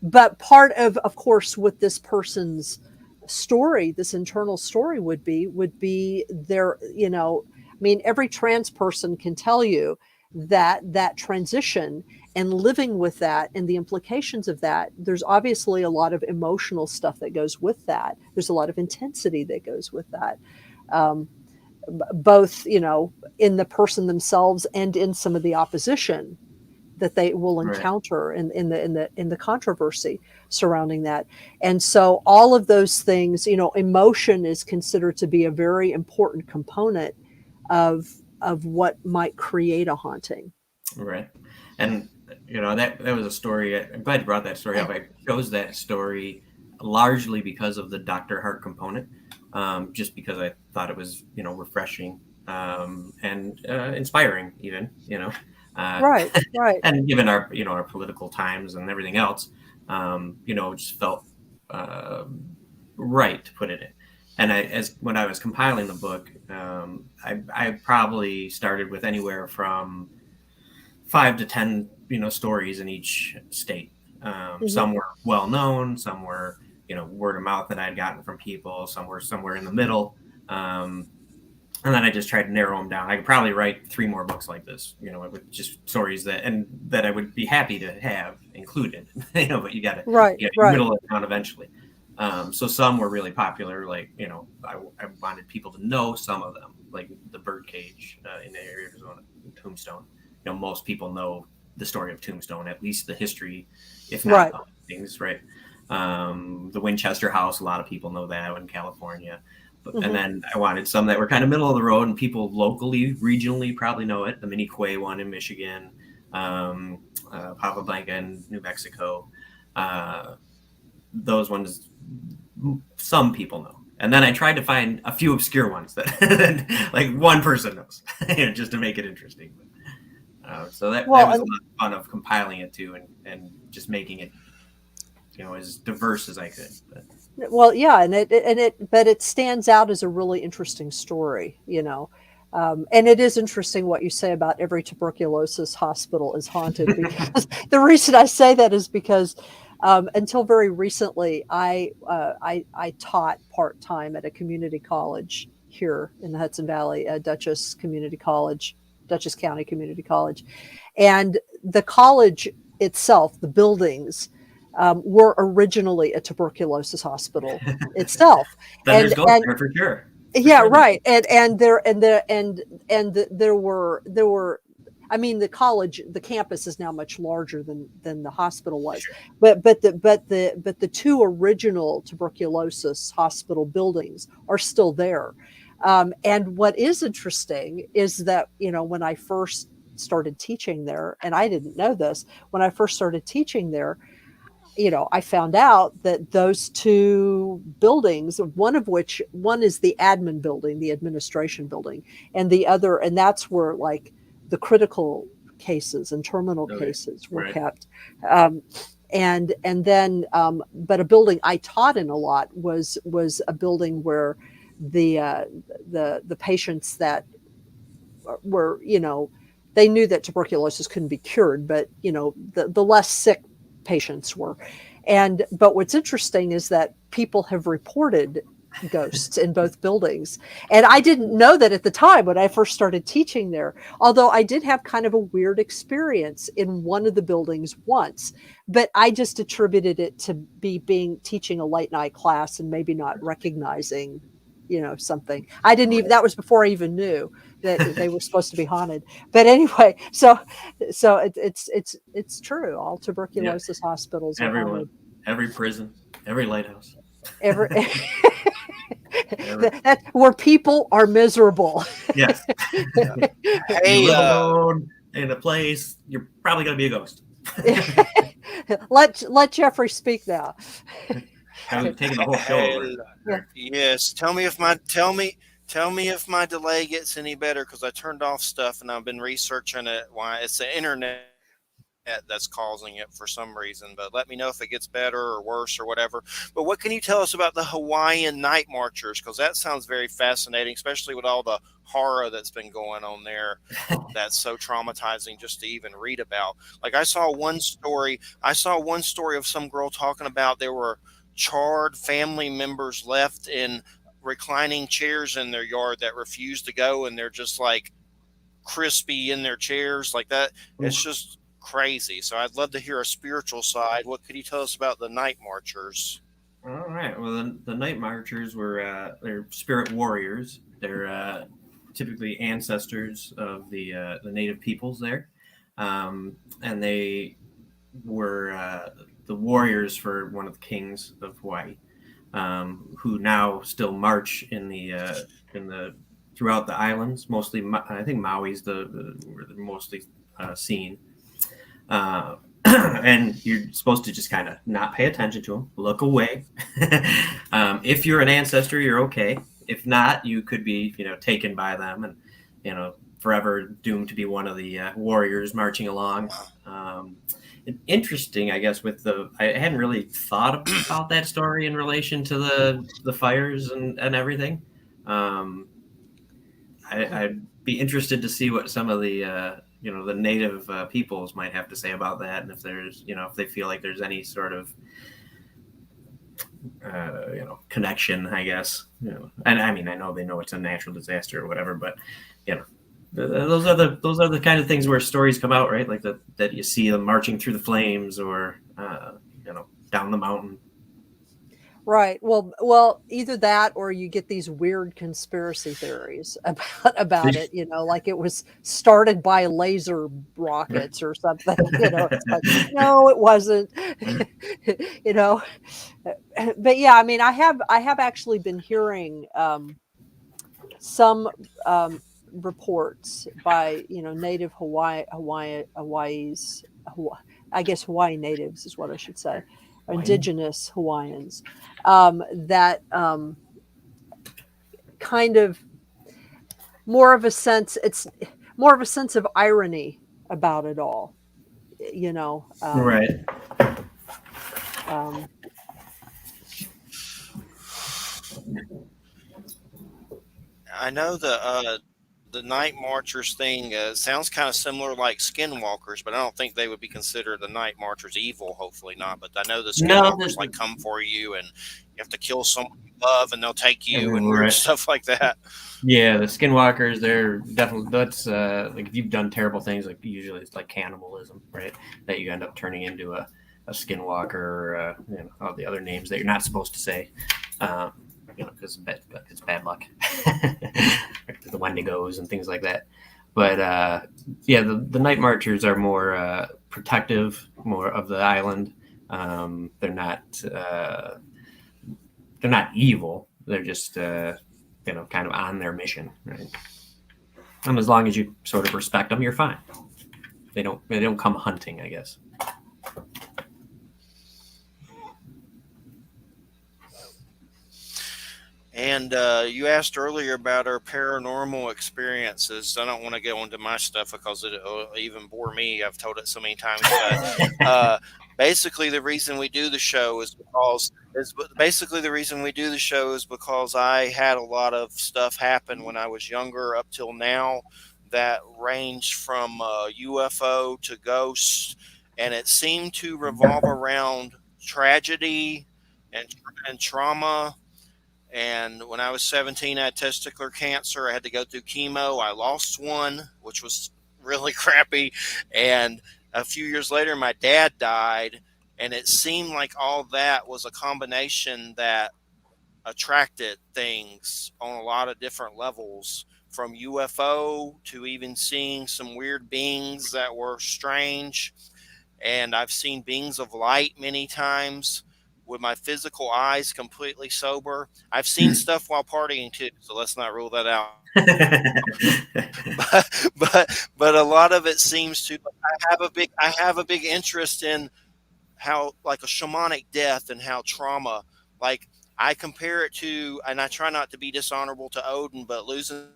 but part of course, with this person's story, this internal story would be their, I mean, every trans person can tell you that transition and living with that and the implications of that, there's obviously a lot of emotional stuff that goes with that. There's a lot of intensity that goes with that, both in the person themselves and in some of the opposition that they will encounter in the controversy surrounding that. And so all of those things, emotion is considered to be a very important component of what might create a haunting. Right. And that was a story. I'm glad you brought that story up. I chose that story largely because of the Dr. Hart component, just because I thought it was refreshing and inspiring even. Right. And given our our political times and everything else, it just felt right to put it in. And when I was compiling the book, I probably started with anywhere from 5 to 10 stories in each state. Some were well known, some were word of mouth that I'd gotten from people, some were somewhere in the middle. And then I just tried to narrow them down. I could probably write 3 more books like this, with just stories that I would be happy to have included, but you got to whittle it down eventually. So some were really popular, like, I wanted people to know some of them, like the birdcage in the area of Arizona, Tombstone. Most people know the story of Tombstone, at least the history, if not things, right? The Winchester House, a lot of people know that in California. And then I wanted some that were kind of middle of the road and people locally, regionally probably know it. The Mini Quay one in Michigan, Papa Blanca in New Mexico. Those ones, some people know. And then I tried to find a few obscure ones that like one person knows, just to make it interesting. So that was a lot of fun of compiling it too, and just making it, as diverse as I could. Well, yeah, but it stands out as a really interesting story, and it is interesting what you say about every tuberculosis hospital is haunted, because the reason I say that is because until very recently, I taught part-time at a community college here in the Hudson Valley, Dutchess County Community College, and the college itself, the buildings, were originally a tuberculosis hospital itself. Then there's there for sure. Yeah, right. And there were. I mean, the campus is now much larger than the hospital was. Sure. But the 2 original tuberculosis hospital buildings are still there. And what is interesting is that when I first started teaching there, and I didn't know this, when I first started teaching there, I found out that those 2 buildings, one is the admin building, the administration building, and the other, and that's where like the critical cases and terminal Okay. cases were Right. kept. And then, but a building I taught in a lot was a building where the patients that were, they knew that tuberculosis couldn't be cured, but the less sick patients were. But what's interesting is that people have reported ghosts in both buildings. And I didn't know that at the time when I first started teaching there, although I did have kind of a weird experience in one of the buildings once, but I just attributed it to being teaching a late night class and maybe not recognizing, something. I didn't even, that was before I even knew that they were supposed to be haunted. But anyway, so it's true. All Yeah. tuberculosis hospitals are Everyone, haunted. every prison, every lighthouse. Every Every, that where people are miserable. yes. You Hey, live alone in a place, you're probably going to be a ghost. let Jeffrey speak now. I was taking the whole show over. Yeah. yes. Tell me if my delay gets any better because I turned off stuff and I've been researching it. Why it's the internet that's causing it for some reason. But let me know if it gets better or worse or whatever. But what can you tell us about the Hawaiian night marchers? Because that sounds very fascinating, especially with all the horror that's been going on there. That's so traumatizing just to even read about. Like I saw one story of some girl talking about there were charred family members left in reclining chairs in their yard that refused to go, and they're just like crispy in their chairs like that. It's just crazy. So I'd love to hear a spiritual side. What could you tell us about the night marchers? All right. Well, the night marchers were they're spirit warriors. They're typically ancestors of the native peoples there, and they were the warriors for one of the kings of Hawaii, who now still march in the throughout the islands. Mostly, I think Maui's where they're mostly seen. And you're supposed to just kind of not pay attention to them, look away. If you're an ancestor, you're okay. If not, you could be, taken by them and, forever doomed to be one of the warriors marching along. Interesting, I guess, I hadn't really thought about that story in relation to the fires and everything. I'd be interested to see what some of the the native peoples might have to say about that, and if there's if they feel like there's any sort of connection, I guess. And I mean, I know they know it's a natural disaster or whatever, but those are the kind of things where stories come out, right? Like that you see them marching through the flames or down the mountain. Right. Well, either that or you get these weird conspiracy theories about it, like it was started by laser rockets or something, it's like, no, it wasn't, but yeah, I mean, I have actually been hearing, some, reports by, native Hawaii's, I guess Hawaii natives is what I should say. Indigenous Hawaiians, that kind of it's more of a sense of irony about it all, Right. I know the night marchers thing sounds kind of similar like skinwalkers, but I don't think they would be considered the night marchers evil. Hopefully not. But I know the skinwalkers like come for you, and you have to kill someone you love, and they'll take you and weird stuff like that. Yeah, the skinwalkers, they're definitely that's like if you've done terrible things, like usually it's like cannibalism, right? That you end up turning into a skinwalker or all the other names that you're not supposed to say. Because it's bad luck. The Wendigos and things like that. But the night marchers are more protective, more of the island. They're not evil. They're just kind of on their mission, right? And as long as you sort of respect them, you're fine. They don't come hunting, I guess. And you asked earlier about our paranormal experiences. I don't want to go into my stuff because it'll even bore me. I've told it so many times. But uh, basically, the reason we do the show is because I had a lot of stuff happen when I was younger up till now that ranged from UFO to ghosts, and it seemed to revolve around tragedy and, and trauma. And when I was 17, I had testicular cancer. I had to go through chemo. I lost one, which was really crappy. And a few years later, my dad died. And it seemed like all that was a combination that attracted things on a lot of different levels, from UFO to even seeing some weird beings that were strange. And I've seen beings of light many times with my physical eyes completely sober. I've seen stuff while partying too, so let's not rule that out. But a lot of it seems to. I have a big interest in how, like, a shamanic death and how trauma, like, I compare it to, and I try not to be dishonorable to Odin, but losing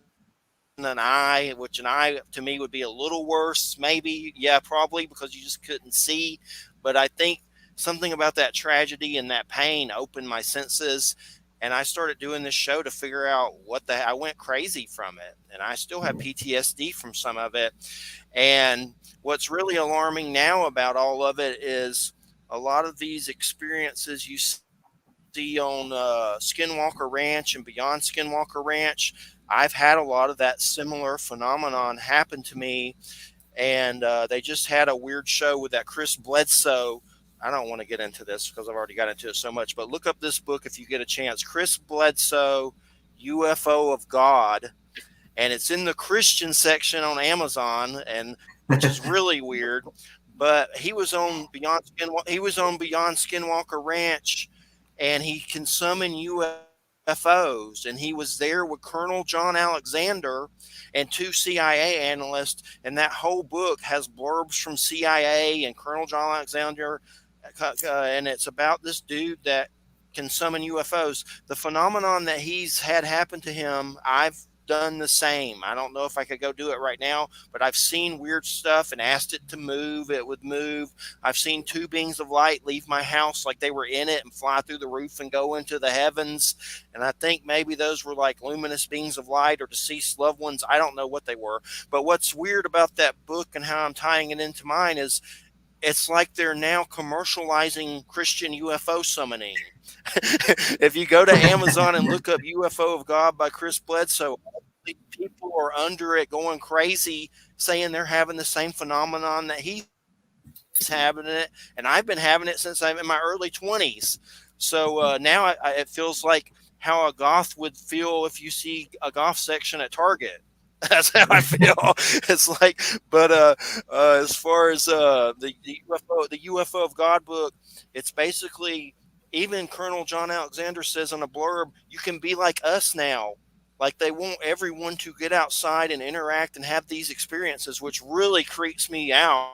an eye, which an eye to me would be a little worse, maybe. Yeah, probably, because you just couldn't see. But I think something about that tragedy and that pain opened my senses. And I started doing this show to figure out I went crazy from it. And I still have PTSD from some of it. And what's really alarming now about all of it is a lot of these experiences you see on Skinwalker Ranch and beyond Skinwalker Ranch. I've had a lot of that similar phenomenon happen to me, and they just had a weird show with that Chris Bledsoe. I don't want to get into this because I've already got into it so much, but look up this book if you get a chance. Chris Bledsoe, UFO of God, and it's in the Christian section on Amazon, and which is really weird. But he was on Beyond Skinwalker Ranch, and he can summon UFOs, and he was there with Colonel John Alexander and two CIA analysts, and that whole book has blurbs from CIA and Colonel John Alexander, and it's about this dude that can summon UFOs. The phenomenon that he's had happen to him, I've done the same. I don't know if I could go do it right now, but I've seen weird stuff and asked it to move. It would move. I've seen two beings of light leave my house like they were in it and fly through the roof and go into the heavens. And I think maybe those were like luminous beings of light or deceased loved ones. I don't know what they were. But what's weird about that book and how I'm tying it into mine is it's like they're now commercializing Christian UFO summoning. If you go to Amazon and look up UFO of God by Chris Bledsoe, people are under it going crazy, saying they're having the same phenomenon that he's having it. And I've been having it since I'm in my early 20s. So now it feels like how a goth would feel if you see a goth section at Target. That's how I feel. It's like, but as far as the UFO of God book, it's basically, even Colonel John Alexander says on a blurb, you can be like us now. Like, they want everyone to get outside and interact and have these experiences, which really creeps me out.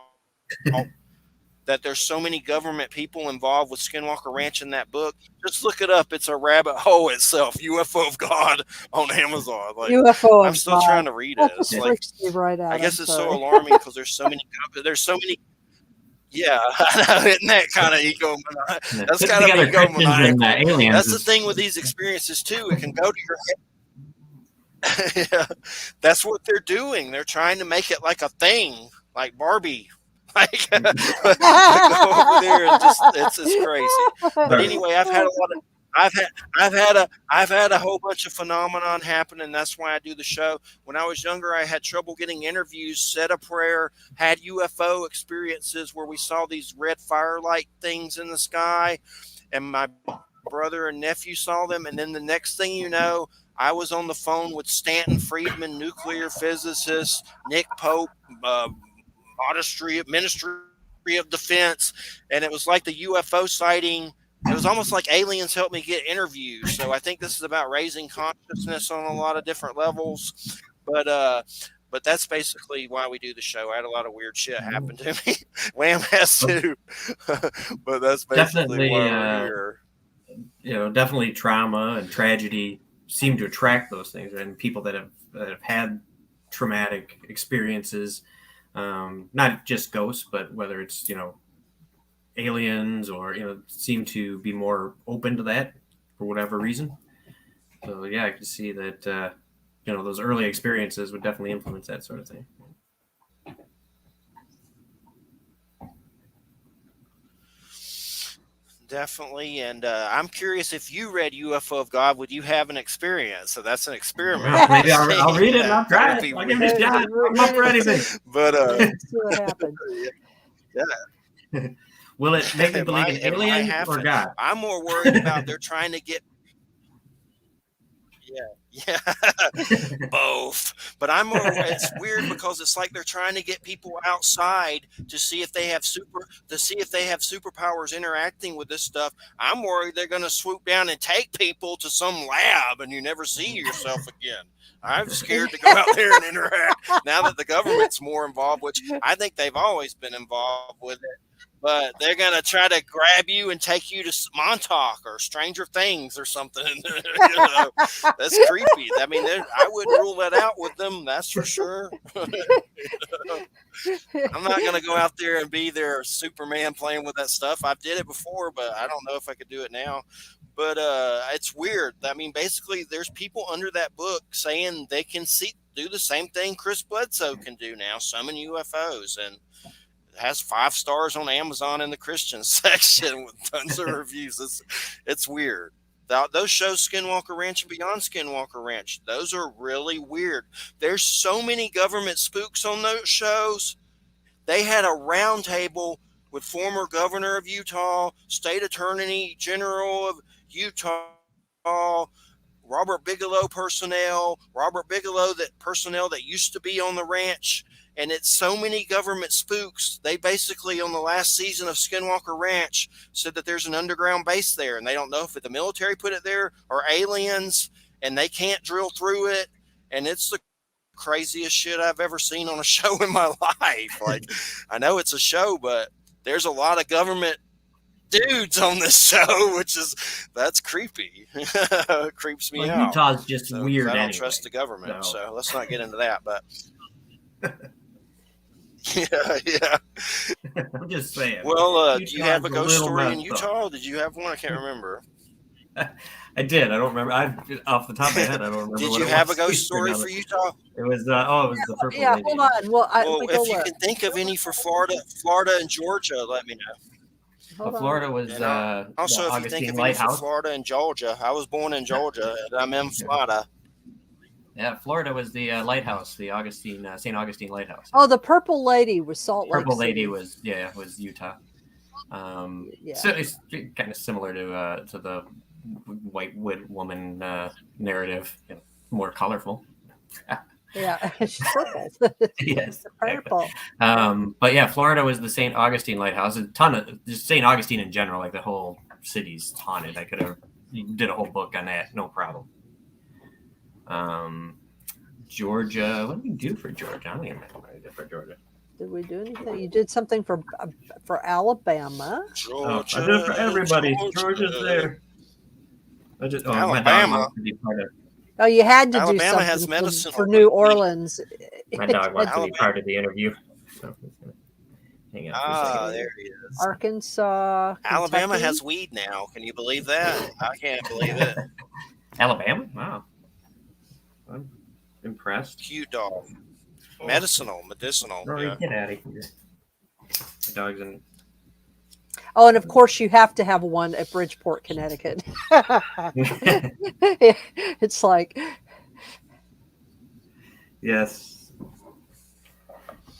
That there's so many government people involved with Skinwalker Ranch in that book. Just look it up. It's a rabbit hole itself. UFO of God on Amazon. Like, UFO I'm of still God. trying to read it. That It's just like, freaks me right out. I guess I'm it's so sorry. alarming because there's so many. Yeah, isn't that kind of ego? That's Put kind of together Christians and egomaniacal. aliens. That's the thing with these experiences too. It can go to your head. Yeah, that's what they're doing. They're trying to make it like a thing, like Barbie. Like, go over there and just it's crazy. But anyway, I've had a whole bunch of phenomenon happen, and that's why I do the show. When I was younger, I had trouble getting interviews, said a prayer, had UFO experiences where we saw these red firelight things in the sky, and my brother and nephew saw them. And then the next thing you know, I was on the phone with Stanton Friedman, nuclear physicist, Nick Pope, Ministry of Defense, and it was like the UFO sighting. It was almost like aliens helped me get interviews. So I think this is about raising consciousness on a lot of different levels. But that's basically why we do the show. I had a lot of weird shit happen to me. Wham has too. But that's basically Definitely, why we're here. definitely trauma and tragedy seem to attract those things, and people that have had traumatic experiences, not just ghosts, but whether it's aliens or seem to be more open to that for whatever reason. So yeah, I can see that those early experiences would definitely influence that sort of thing. Definitely. And I'm curious, if you read UFO of God, would you have an experience? So that's an experiment. Well, maybe I'll read it and I'll That try would it. be I'll give it a weird. shot. I'm up for anything. But See what happens. Will it make me it believe in might aliens or happen. God? I'm more worried about they're trying to get. Yeah, both. But I'm more. It's weird because it's like they're trying to get people outside to see if they have superpowers interacting with this stuff. I'm worried they're going to swoop down and take people to some lab, and you never see yourself again. I'm scared to go out there and interact now that the government's more involved, which I think they've always been involved with it. But they're going to try to grab you and take you to Montauk or Stranger Things or something. That's creepy. I mean, I wouldn't rule that out with them. That's for sure. I'm not going to go out there and be their Superman playing with that stuff. I did it before, but I don't know if I could do it now. But it's weird. I mean, basically, there's people under that book saying they can do the same thing Chris Bledsoe can do now, summon UFOs, and has 5 stars on Amazon in the Christian section with tons of reviews. It's weird. Those shows, Skinwalker Ranch and Beyond Skinwalker Ranch, those are really weird. There's so many government spooks on those shows. They had a round table with former governor of Utah, state attorney general of Utah, Robert Bigelow personnel that used to be on the ranch. And it's so many government spooks. They basically, on the last season of Skinwalker Ranch, said that there's an underground base there, and they don't know if the military put it there or aliens, and they can't drill through it. And it's the craziest shit I've ever seen on a show in my life. Like, I know it's a show, but there's a lot of government dudes on this show, that's creepy. It creeps me out. Utah's just weird. I don't anyway, trust the government, no. so let's not get into that. But yeah. I'm just saying. Well, do you have a Utah's ghost little story in messed up. Utah? Did you have one? I can't remember. I did. I don't remember. Off the top of my head, I don't remember. Did what you it have was. a ghost story for Utah? It was. It was the Purple Yeah, Lady. hold on. Well, Well, we go if you look. can think of any for Florida and Georgia, let me know. Hold on. Florida was And the also, if you Augustine think of any for Lighthouse. Florida and Georgia, I was born in Georgia, and I'm in Florida. Yeah, Florida was the lighthouse, the St. Augustine Lighthouse. Oh, the Purple Lady was Salt Lake Purple City. Lady was Utah. Yeah. So it's kind of similar to the white woman narrative, more colorful. Yeah, she's purple. Yes, Purple. but yeah, Florida was the St. Augustine Lighthouse. A ton of just St. Augustine in general, like the whole city's haunted. I could have did a whole book on that, no problem. Georgia, what did we do for Georgia? I don't even remember what I did for Georgia. Did we do anything? You did something for Alabama. Georgia, I did it for everybody. Georgia's there. My dog Alabama. wants to be part of. Oh, you had to Alabama do something has medicine for New Orleans. My dog wants to be part of the interview. So hang on for a second. There he is. Arkansas. Alabama Kentucky. has weed now. Can you believe that? I can't believe it. Alabama? Wow. I'm impressed. Cute dog. Medicinal. Rory, Yeah. get out of here. The dog's in. Oh, and of course you have to have one at Bridgeport, Connecticut. It's like, Yes.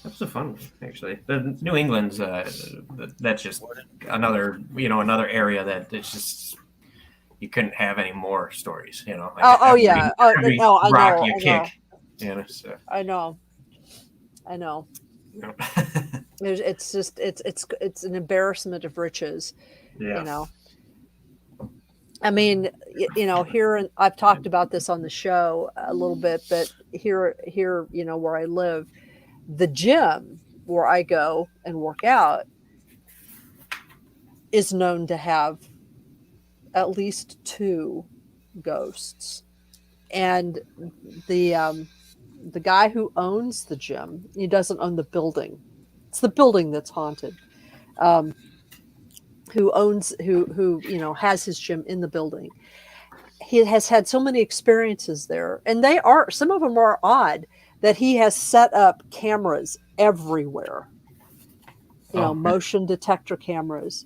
That was a fun one, actually. The New England's that's just another area that it's just you couldn't have any more stories, Like yeah. every No, I rock know, you I kick, So. I know. It's just it's an embarrassment of riches. Yeah. I mean, here I've talked about this on the show a little bit, but here, where I live, the gym where I go and work out is known to have at least 2 ghosts and the guy who owns the gym, he doesn't own the building. It's the building that's haunted. Um, who has his gym in the building. He has had so many experiences there, and some of them are odd, that he has set up cameras everywhere. Motion detector cameras,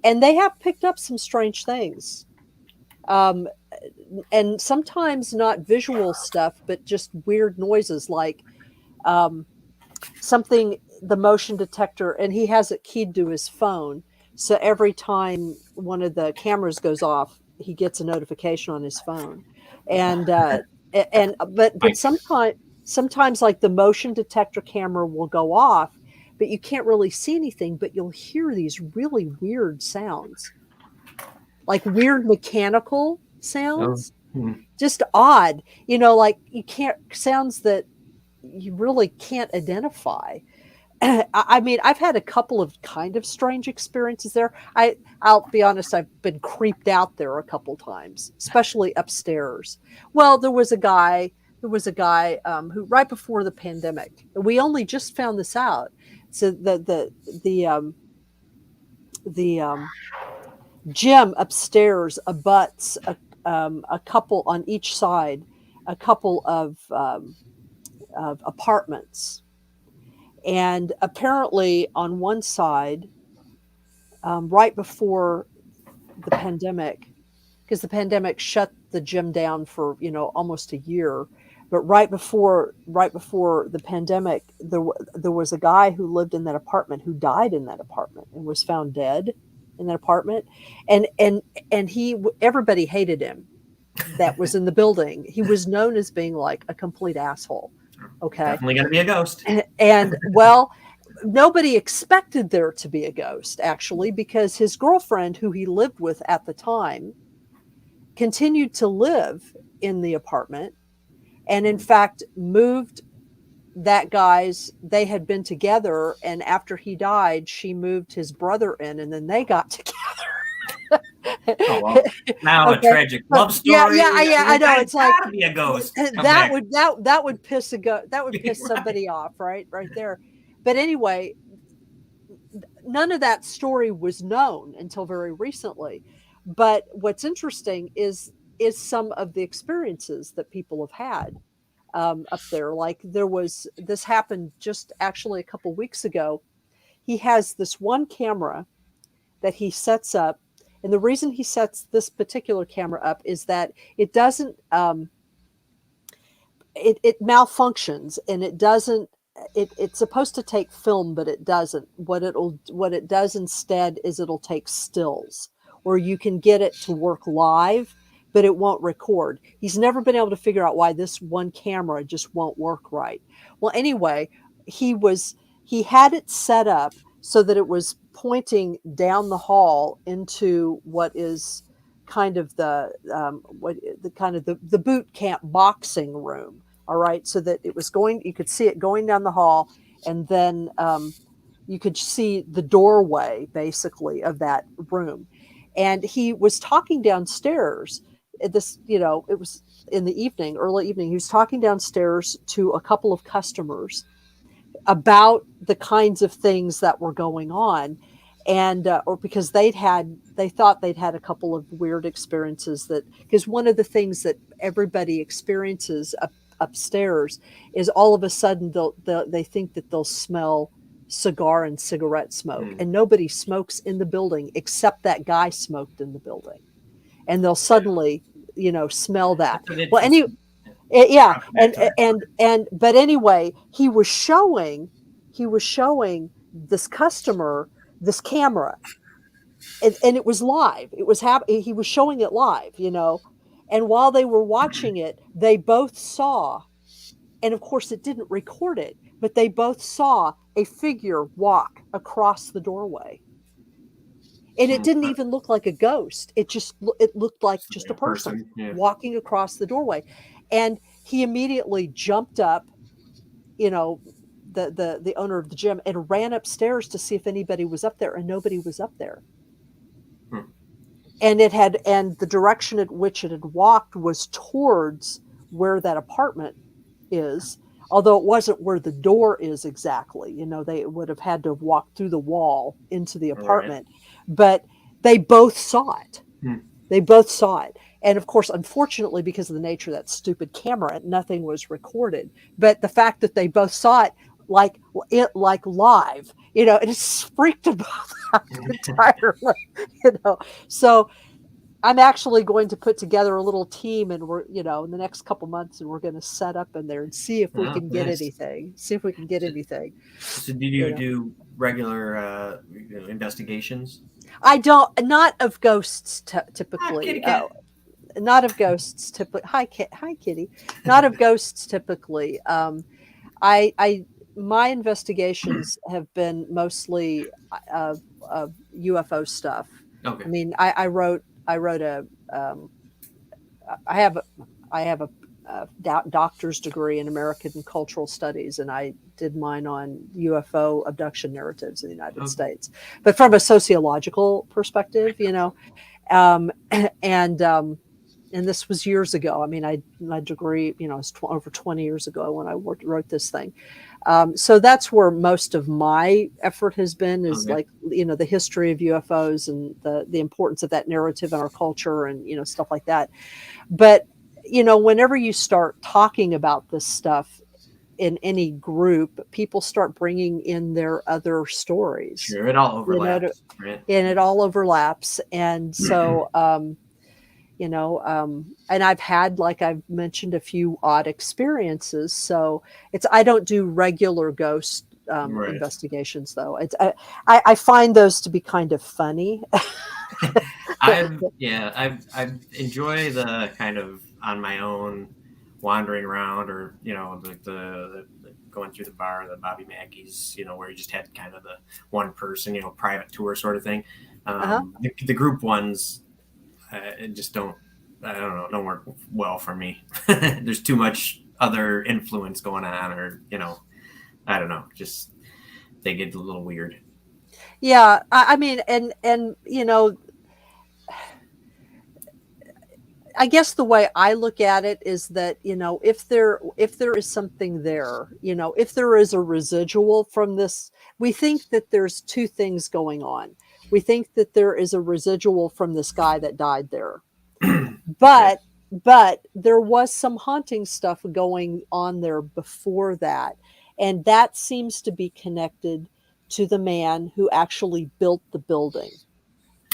and they have picked up some strange things. Um, and sometimes not visual stuff, but just weird noises, like something, the motion detector, and he has it keyed to his phone. So every time one of the cameras goes off, he gets a notification on his phone. And but sometimes like the motion detector camera will go off, but you can't really see anything, but you'll hear these really weird sounds, like weird mechanical sounds, just odd, like you can't, sounds that you really can't identify. I mean, I've had a couple of kind of strange experiences there. I'll be honest, I've been creeped out there a couple times, especially upstairs. Well, there was a guy who, right before the pandemic, we only just found this out. So the gym upstairs abuts a couple on each side, a couple of apartments. And apparently, on one side, right before the pandemic, because the pandemic shut the gym down for almost a year, but right before the pandemic, there was a guy who lived in that apartment who died in that apartment and was found dead in that apartment, and everybody hated him that was in the building. He was known as being like a complete asshole. Okay. Definitely going to be a ghost. And well, nobody expected there to be a ghost, actually, because his girlfriend, who he lived with at the time, continued to live in the apartment, and in fact moved they had been together, and after he died, she moved his brother in, and then they got together. Oh, well. Now Okay. a tragic love story. Yeah. I know. It's like gotta be a ghost. that would piss Right. somebody off, right there. But anyway, none of that story was known until very recently. But what's interesting is some of the experiences that people have had up there. Like this happened just actually a couple weeks ago. He has this one camera that he sets up. And the reason he sets this particular camera up is that it doesn't, it malfunctions, and it doesn't, it's supposed to take film, but it doesn't. What it does instead is it'll take stills, or you can get it to work live, but it won't record. He's never been able to figure out why this one camera just won't work right. Well, anyway, he had it set up so that it was pointing down the hall into what is kind of the boot camp boxing room. All right, so that it was going, you could see it going down the hall, and then you could see the doorway basically of that room. And he was talking downstairs. It was in the evening, early evening. He was talking downstairs to a couple of customers about the kinds of things that were going on, and or because they thought they'd had a couple of weird experiences, because one of the things that everybody experiences upstairs is all of a sudden they think that they'll smell cigar and cigarette smoke, and nobody smokes in the building except that guy smoked in the building, and they'll suddenly smell that. Well, yeah, but anyway, he was showing this customer this camera, and it was live. It was he was showing it live, and while they were watching it, they both saw, and of course it didn't record it, but they both saw a figure walk across the doorway. And it didn't even look like a ghost. It looked like just a person walking across the doorway. And he immediately jumped up, the owner of the gym, and ran upstairs to see if anybody was up there, and nobody was up there. And the direction at which it had walked was towards where that apartment is, although it wasn't where the door is exactly. They would have had to have walked through the wall into the Right. apartment, but they both saw it. Hmm. They both saw it. And of course, unfortunately, because of the nature of that stupid camera, nothing was recorded. But the fact that they both saw it like live, it just freaked them both out entirely. So I'm actually going to put together a little team, and we're, in the next couple months, and we're going to set up in there and see if we Oh, can get nice. anything. See if we can get So, anything. so did you do regular investigations? I don't, not of ghosts Ah, kitty typically. cat. Not of ghosts typically. Hi, Kitty. Not of ghosts typically. I my investigations have been mostly UFO stuff. Okay. I mean, I wrote a I have a doctor's degree in American Cultural Studies, and I did mine on UFO abduction narratives in the United Okay. States, but from a sociological perspective, um, and and this was years ago. I mean, my degree, is over 20 years ago when I wrote this thing. So that's where most of my effort has been, is Okay. like, the history of UFOs and the importance of that narrative in our culture, and, stuff like that. But, whenever you start talking about this stuff in any group, people start bringing in their other stories, Sure, it all you know, overlaps, right? and it all overlaps. And so, and I've had, like I've mentioned, a few odd experiences. So I don't do regular ghost Right. investigations, though. I find those to be kind of funny. I've enjoy the kind of on my own wandering around, or the going through the bar, the Bobby Mackey's, where you just had kind of the one person, private tour sort of thing. Uh-huh. The group ones, just don't work well for me. There's too much other influence going on, or I don't know, just they get a little weird. Yeah, I mean, and I guess the way I look at it is that, if there is something there, if there is a residual from this, we think that there's two things going on. We think that there is a residual from this guy that died there. Okay. But there was some haunting stuff going on there before that, and that seems to be connected to the man who actually built the building,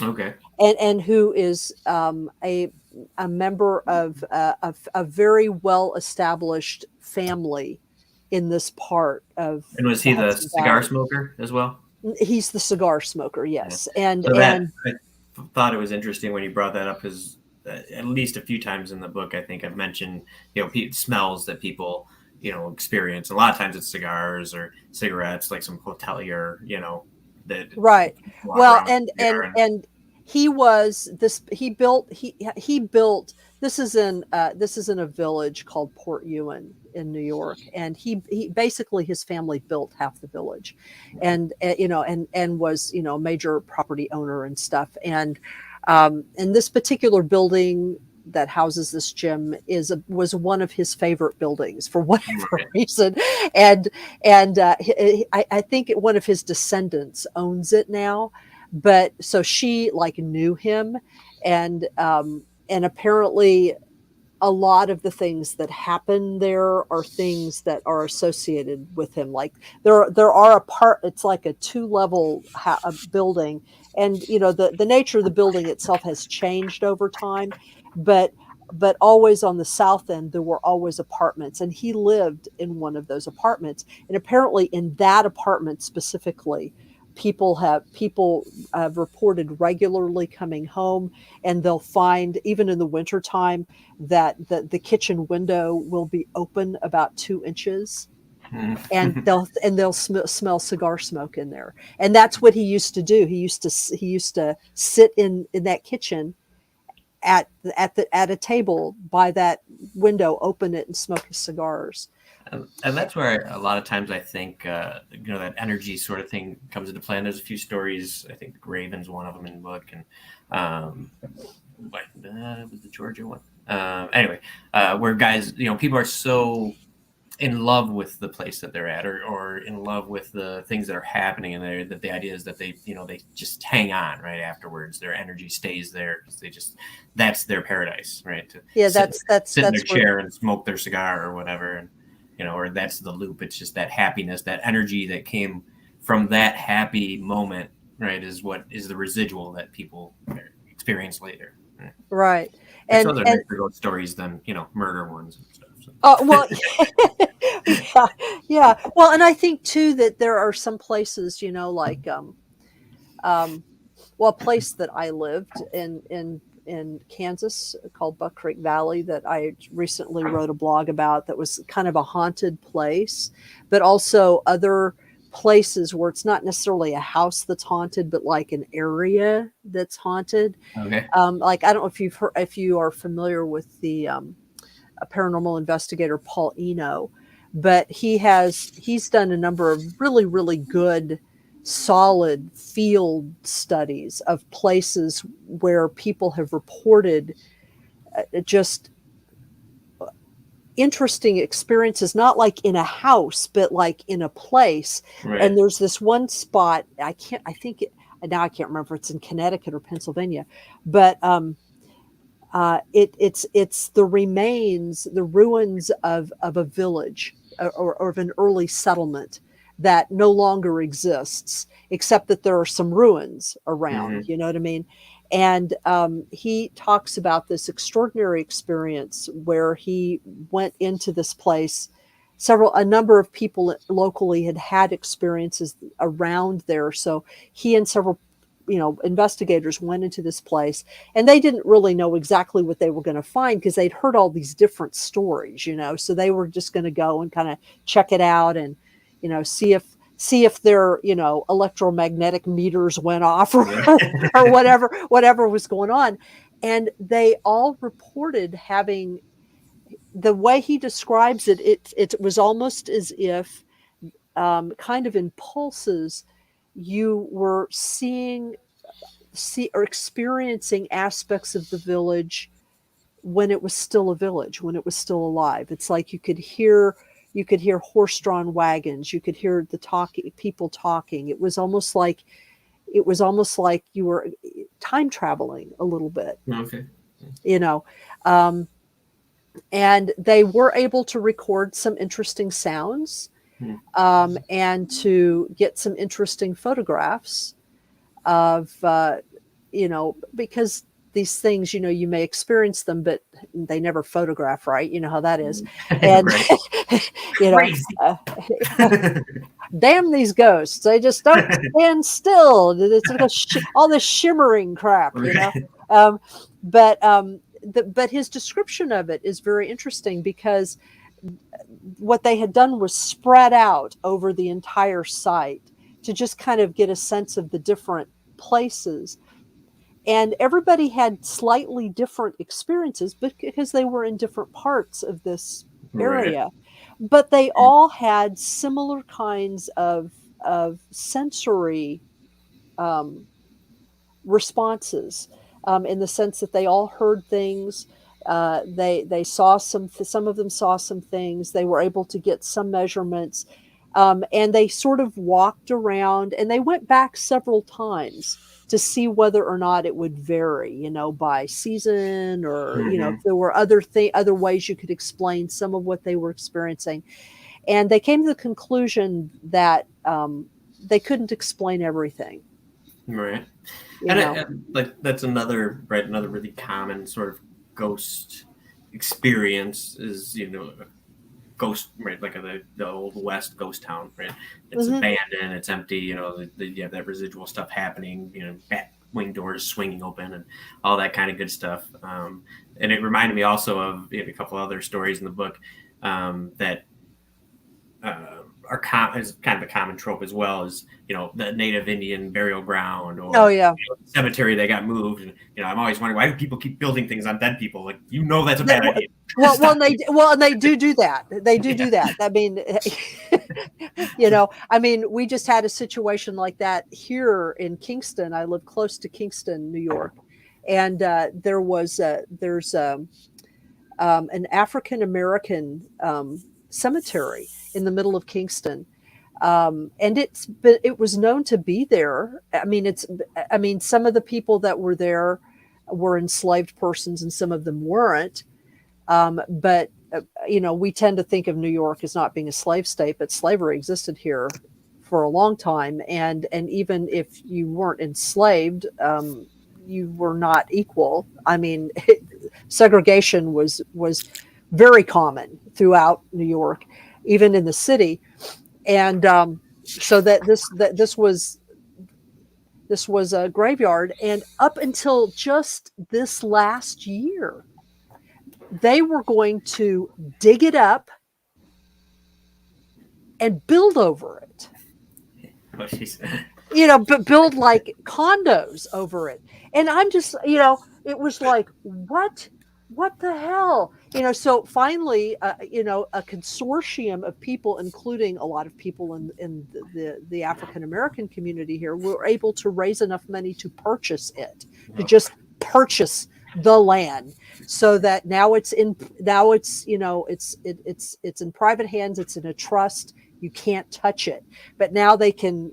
Okay. and who is a member of a very well established family in this part of And was the he the Hudson cigar Valley. smoker as well? He's the cigar smoker, Yeah. yes, and So that and I thought it was interesting when you brought that up, because at least a few times in the book, I think I've mentioned smells that people experience. A lot of times it's cigars or cigarettes, like some hotelier, that right. walk Well, around with a cigar. and he was this. He built. This is in a village called Port Ewan in New York, and he basically, his family built half the village, and and was, a major property owner and stuff. And this particular building that houses this gym was one of his favorite buildings for whatever Right. reason, and I think one of his descendants owns it now, but so she like knew him, and apparently a lot of the things that happen there are things that are associated with him. Like there are it's like a 2-level building, and the nature of the building itself has changed over time, but always on the south end there were always apartments, and he lived in one of those apartments, and apparently in that apartment specifically, people have reported regularly coming home, and they'll find, even in the wintertime, that the kitchen window will be open about 2 inches, and they'll smell cigar smoke in there. And that's what he used to do. He used to sit in that kitchen at a table by that window, open it, and smoke his cigars. And that's where a lot of times I think that energy sort of thing comes into play. And there's a few stories. I think Raven's one of them in the book, and was the Georgia one? Anyway, where guys, people are so in love with the place that they're at, or in love with the things that are happening in there, that the idea is that they just hang on right afterwards. Their energy stays there because that's their paradise, right? To Yeah, sit in their where, chair and smoke their cigar or whatever, and or that's the loop. It's just that happiness, that energy that came from that happy moment, right? Is what is the residual that people experience later. Right. right. So those are nicer ghost stories than murder ones and stuff. So. Well, yeah. Well, and I think too that there are some places, like a place that I lived in Kansas called Buck Creek Valley that I recently wrote a blog about, that was kind of a haunted place, but also other places where it's not necessarily a house that's haunted, but like an area that's haunted. Okay. Like, I don't know if you are familiar with the a paranormal investigator, Paul Eno, but he's done a number of really, really good, solid field studies of places where people have reported just interesting experiences, not like in a house, but like in a place. Right. And there's this one spot, now I can't remember if it's in Connecticut or Pennsylvania, but it's the ruins of a village or of an early settlement that no longer exists, except that there are some ruins around. Mm-hmm. You know what I mean? And he talks about this extraordinary experience where he went into this place. A number of people locally had experiences around there, so he and several investigators went into this place, and they didn't really know exactly what they were going to find because they'd heard all these different stories, so they were just going to go and kind of check it out and see if their electromagnetic meters went off or whatever was going on. And they all reported having, the way he describes it, it was almost as if kind of in pulses you were see or experiencing aspects of the village when it was still a village, when it was still alive. It's like you could hear horse-drawn wagons, you could hear people talking. It was almost like you were time traveling a little bit. Okay. And they were able to record some interesting sounds, and to get some interesting photographs of, because these things, you may experience them, but they never photograph, right? You know how that is. And, damn these ghosts. They just don't stand still. It's like all this shimmering crap, but his description of it is very interesting, because what they had done was spread out over the entire site to just kind of get a sense of the different places. And everybody had slightly different experiences because they were in different parts of this area. Right. But they all had similar kinds of sensory responses, in the sense that they all heard things. They saw some of them saw some things. They were able to get some measurements, and they sort of walked around, and they went back several times to see whether or not it would vary, by season, or if there were other ways you could explain some of what they were experiencing. And they came to the conclusion that they couldn't explain everything. Right. And that's another really common sort of ghost experience is, ghost, right? Like the old West ghost town, right? It's abandoned, it's empty, you have that residual stuff happening, bat wing doors swinging open and all that kind of good stuff. And it reminded me also of a couple other stories in the book that is kind of a common trope as well, as the native Indian burial ground, or cemetery that got moved. And I'm always wondering, why do people keep building things on dead people? Like, that's a bad idea. And they do that. They do that. I mean, we just had a situation like that here in Kingston. I live close to Kingston, New York, and there's an African American cemetery in the middle of Kingston. And it was known to be there. I mean, some of the people that were there were enslaved persons, and some of them weren't. But we tend to think of New York as not being a slave state, but slavery existed here for a long time. And even if you weren't enslaved, you were not equal. I mean, segregation was very common throughout New York, even in the city. And so this was a graveyard. And up until just this last year, they were going to dig it up and build over it. But build like condos over it. And I'm just, it was like, what the hell? So finally, a consortium of people, including a lot of people in the African American community here, were able to raise enough money to purchase it, to just purchase the land, so that now it's in private hands. It's in a trust. You can't touch it, but now they can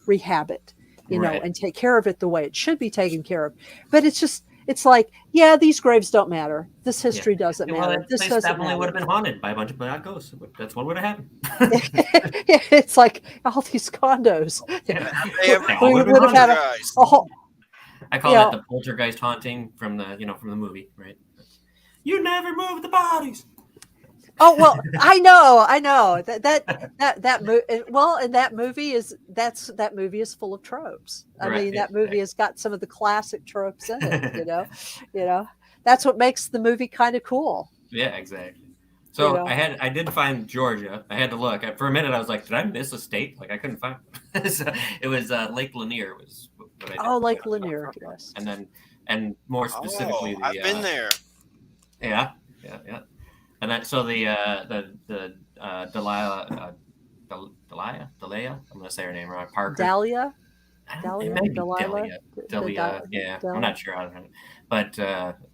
rehab it, and take care of it the way it should be taken care of. But it's like, yeah, these graves don't matter. This history doesn't matter. This place definitely would have been haunted by a bunch of black ghosts. That's what would have happened. It's like all these condos. We would have had a whole. I call that the poltergeist haunting from the movie, right? You never move the bodies. Oh, well, I know that movie. Well, and that movie is full of tropes. I mean, that movie has got some of the classic tropes in it. That's what makes the movie kind of cool. Yeah, exactly. So I did find Georgia. I had to look. For a minute, I was like, did I miss a state? Like, I couldn't find it. So it was Lake Lanier was what I did. Oh, Lake Lanier, yes. And more specifically, I've been there. Yeah. And that, so the Delia, I'm going to say her name wrong. Parker. Dahlia. Delia. Yeah, I'm not sure how to. But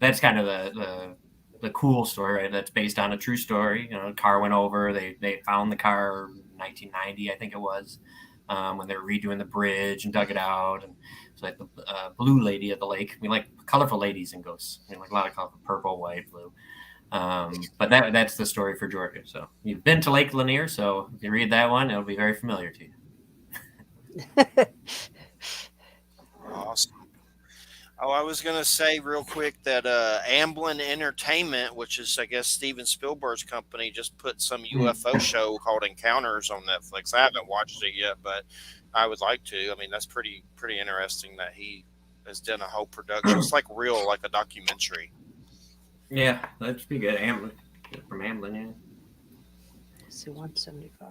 that's kind of the cool story, right? That's based on a true story. The car went over. They found the car in 1990, I think it was, when they were redoing the bridge and dug it out. And it's like the blue lady of the lake. We like colorful ladies and ghosts. Like a lot of colorful, purple, white, blue. But that's the story for Georgia. So you've been to Lake Lanier, so if you read that one, it'll be very familiar to you. Awesome. Oh, I was gonna say real quick that Amblin Entertainment, which is I guess Steven Spielberg's company, just put some UFO show called Encounters on Netflix. I haven't watched it yet, but I would like to. I mean, that's pretty interesting that he has done a whole production. It's like a documentary. Yeah, that's pretty good. Amblin, from Amblin, yeah. Let's see, 175.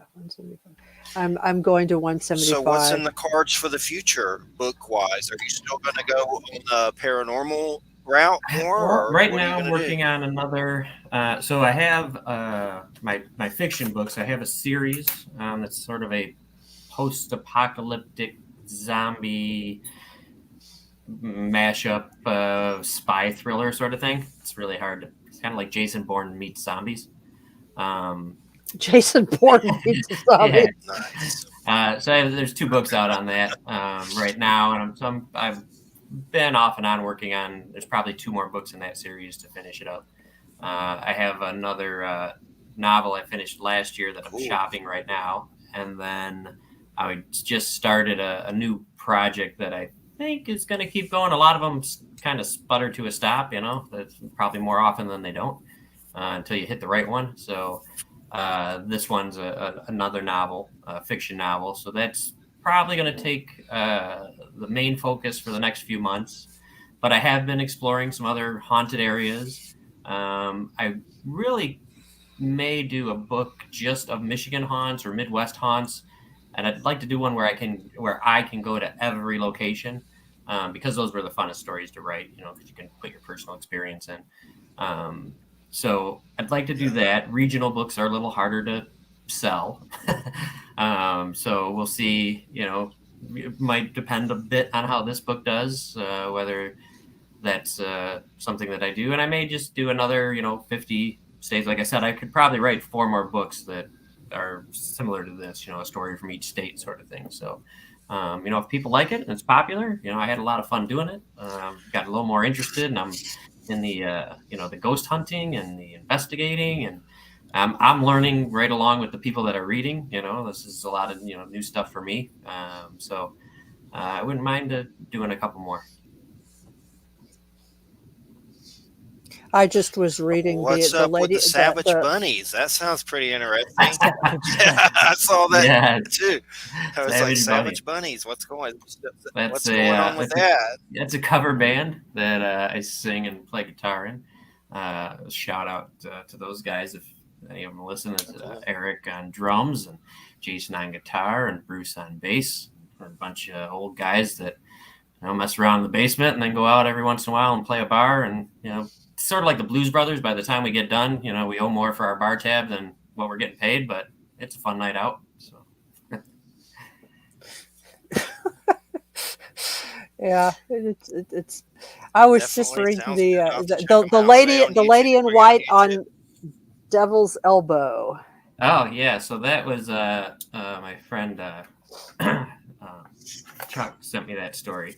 I'm going to 175. So what's in the cards for the future, book-wise? Are you still going to go on the paranormal route more? Right now, I'm working on another. So I have my fiction books. I have a series that's sort of a post-apocalyptic zombie mashup spy thriller sort of thing. It's really hard. It's kind of like Jason Bourne meets zombies. Jason Bourne meets zombies. Nice. So there's 2 books out on that right now, and I've been off and on working on. There's probably 2 more books in that series to finish it up. I have another novel I finished last year that I'm shopping right now, and then I just started a new project that I think is going to keep going. A lot of them kind of sputter to a stop, that's probably more often than they don't until you hit the right one. So this one's another novel, a fiction novel. So that's probably going to take the main focus for the next few months. But I have been exploring some other haunted areas. I really may do a book just of Michigan haunts or Midwest haunts. And I'd like to do one where I can go to every location, because those were the funnest stories to write, because you can put your personal experience in. So I'd like to do that. Regional books are a little harder to sell. So we'll see, it might depend a bit on how this book does, whether that's something that I do, and I may just do another 50 states. Like I said, I could probably write 4 more books that are similar to this, a story from each state sort of thing. So if people like it and it's popular, I had a lot of fun doing it. Got a little more interested, and I'm in the the ghost hunting and the investigating, and I'm learning right along with the people that are reading. This is a lot of new stuff for me. So I wouldn't mind doing a couple more. I just was reading What's the up with lady, the Savage Bunnies? That sounds pretty interesting. I saw that Yeah, too. I was like, Savage Savage Bunnies. What's going on with that's that? That's a cover band that I sing and play guitar in. Shout out to those guys if any of them listen. It's Eric on drums and Jason on guitar and Bruce on bass. We're a bunch of old guys that mess around in the basement and then go out every once in a while and play a bar. And it's sort of like the Blues Brothers. By the time we get done, we owe more for our bar tab than what we're getting paid, but it's a fun night out. So. Yeah, it's. I was just reading the lady in white on Devil's Elbow. Oh yeah, so that was my friend Chuck sent me that story.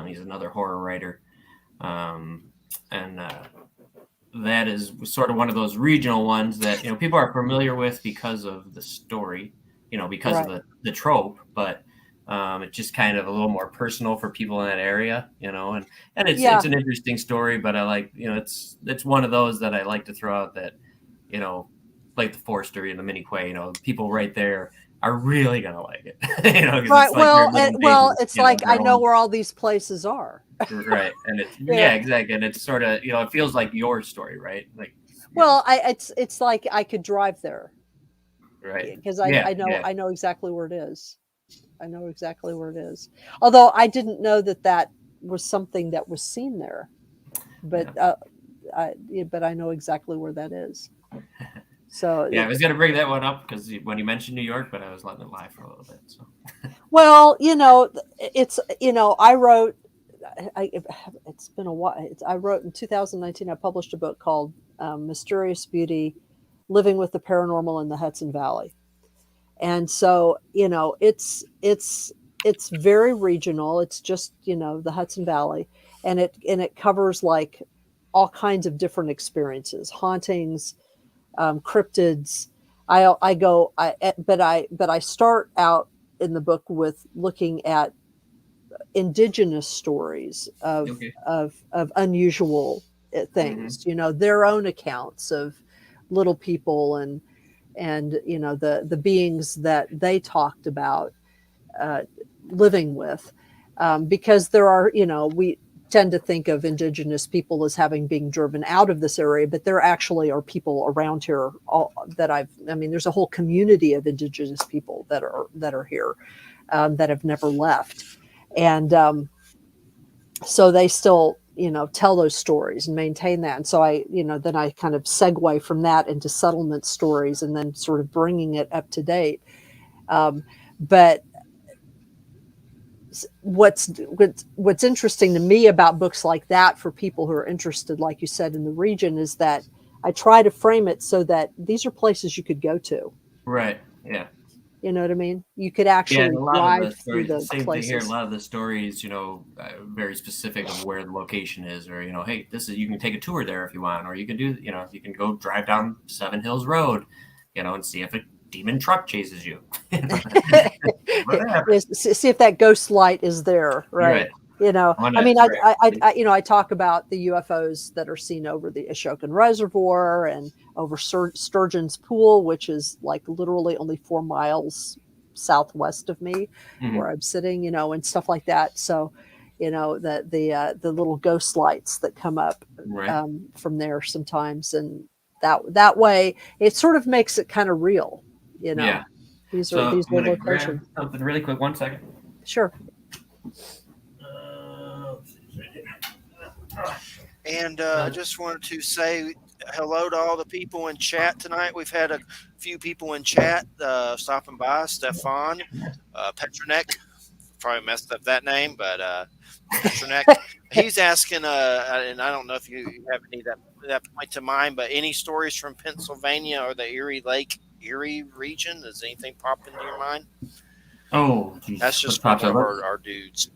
He's another horror writer, and that is sort of one of those regional ones that people are familiar with because of the story, because of the trope, but. It's just kind of a little more personal for people in that area, and it's an interesting story, but I like, it's one of those that I like to throw out that, like the Forester and the Miniquay, people right there are really going to like it. Right. It's like, I know where all these places are. Right. And it's, exactly. And it's sort of, it feels like your story, right? Like, it's like I could drive there. Right. Because I know exactly where it is. I know exactly where it is. Although I didn't know that was something that was seen there, but but I know exactly where that is. So I was going to bring that one up because when you mentioned New York, but I was letting it lie for a little bit. So, well, it's I wrote. It's been a while. I wrote in 2019. I published a book called "Mysterious Beauty: Living with the Paranormal in the Hudson Valley." And so, it's very regional. It's just, the Hudson Valley, and it covers like all kinds of different experiences, hauntings, cryptids. But I start out in the book with looking at indigenous stories of unusual things, their own accounts of little people and the beings that they talked about living with, because there are, we tend to think of indigenous people as having been driven out of this area, but there actually are people around here there's a whole community of indigenous people that are here, that have never left. And so they still tell those stories and maintain that. And so then I kind of segue from that into settlement stories and then sort of bringing it up to date. But what's interesting to me about books like that for people who are interested, like you said, in the region, is that I try to frame it so that these are places you could go to. Right. Yeah. You know what I mean? You could actually drive through the same places. thing here. A lot of the stories, very specific of where the location is, or hey, you can take a tour there if you want, or you can do, you can go drive down Seven Hills Road, and see if a demon truck chases you. See if that ghost light is there, right? I talk about the UFOs that are seen over the Ashokan Reservoir and over Sturgeon's Pool, which is like literally only 4 miles southwest of me, where I'm sitting, and stuff like that. So, the little ghost lights that come up from there sometimes, and that way it sort of makes it kind of real, Yeah. These are locations. Something really quick. 1 second. Sure. And I just wanted to say hello to all the people in chat tonight. We've had a few people in chat stopping by. Stefan, Petronek probably messed up that name, but Trinek, he's asking, and I don't know if you have any that point to mind, but any stories from Pennsylvania or the Erie region? Does anything pop into your mind? Oh, geez. That's just from one of our dudes.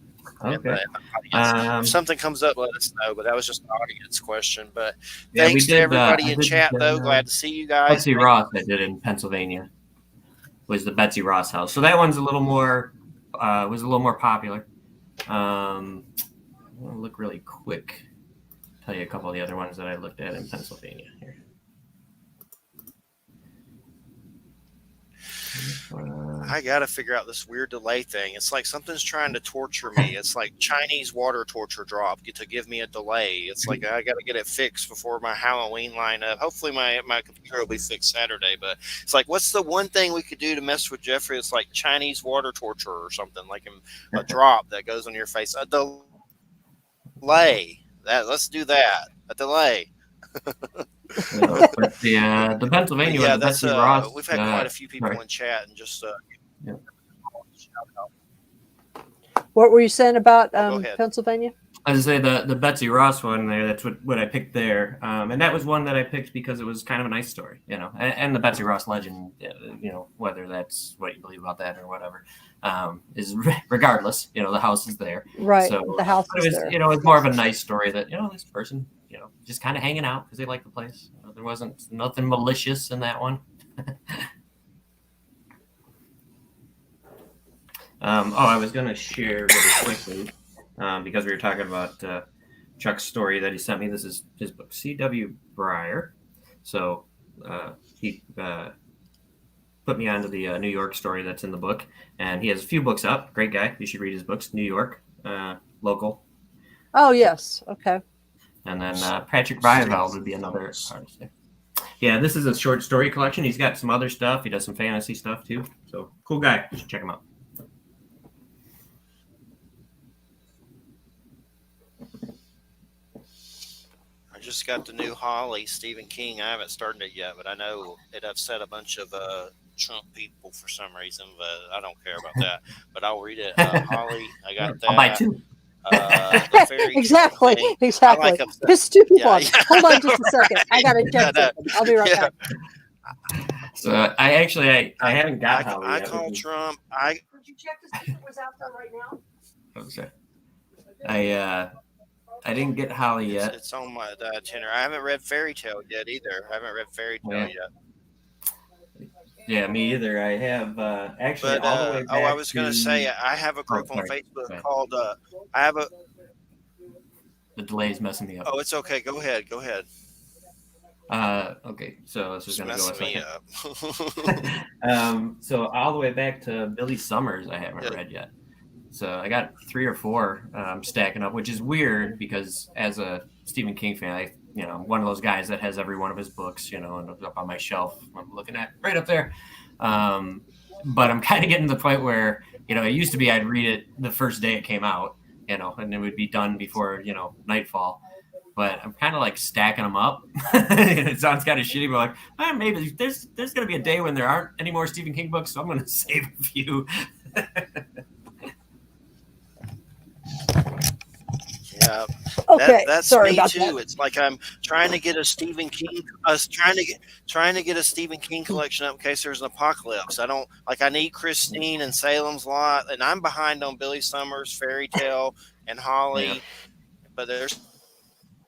Okay. In the audience. If something comes up, let us know. But that was just an audience question. But yeah, thanks to everybody in chat, the, though. Glad to see you guys. Betsy Ross I did in Pennsylvania was the Betsy Ross house. So that one's a little more popular. I'm gonna look really quick. Tell you a couple of the other ones that I looked at in Pennsylvania here. I got to figure out this weird delay thing. It's like something's trying to torture me. It's like Chinese water torture drop to give me a delay. It's like I got to get it fixed before my Halloween lineup. Hopefully my computer will be fixed Saturday. But it's like, what's the one thing we could do to mess with Jeffrey? It's like Chinese water torture or something, like a drop that goes on your face. A delay. Let's do that. A delay. But the Pennsylvania one, that's Ross, we've had quite a few people in chat and just What were you saying about Pennsylvania? I was say the Betsy Ross one there. That's what I picked there, and that was one that I picked because it was kind of a nice story, and the Betsy Ross legend, whether that's what you believe about that or whatever, is regardless, the house is there, right? So the house is there. It's more of a nice story that this person, just kind of hanging out because they like the place. There wasn't nothing malicious in that one. I was going to share really quickly because we were talking about Chuck's story that he sent me. This is his book, C.W. Breyer. So he put me onto the New York story that's in the book, and he has a few books up. Great guy. You should read his books. New York, local. Oh, yes. Okay. And then Patrick Byveld would be another artist there. Yeah, this is a short story collection. He's got some other stuff. He does some fantasy stuff too. So cool guy. You should check him out. I just got the new Holly, Stephen King. I haven't started it yet, but I know it upset a bunch of Trump people for some reason, but I don't care about that. But I'll read it. Holly, I got that. I'll buy two. Exactly. Like this stupid one. Yeah. Hold on just a second. I got to check something. I'll be right back. So I haven't got Holly I yet. called Trump. Could you check to see if it was out there right now? Okay. I didn't get Holly yet. It's on my itinerary. I haven't read Fairy Tale yet either. I haven't read Fairy Tale yet. Yeah, me either. I have actually. But all the way back I was going to say I have a group on Facebook called. I have a. The delay's messing me up. Oh, it's okay. Go ahead. Okay, so this is going to go messing me up. So all the way back to Billy Summers, I haven't read yet. So I got 3 or 4 stacking up, which is weird because as a Stephen King fan, I'm one of those guys that has every one of his books, and up on my shelf. I'm looking at right up there. But I'm kind of getting to the point where, it used to be I'd read it the first day it came out, and it would be done before, nightfall. But I'm kind of like stacking them up. It sounds kind of shitty, but maybe there's going to be a day when there aren't any more Stephen King books, so I'm going to save a few. Yeah, okay. That's Sorry me about too. That. It's like I'm trying to get a Stephen King. Trying to get a Stephen King collection up in case there's an apocalypse. I need Christine and Salem's Lot, and I'm behind on Billy Summers, Fairy Tale, and Holly. Yeah. But there's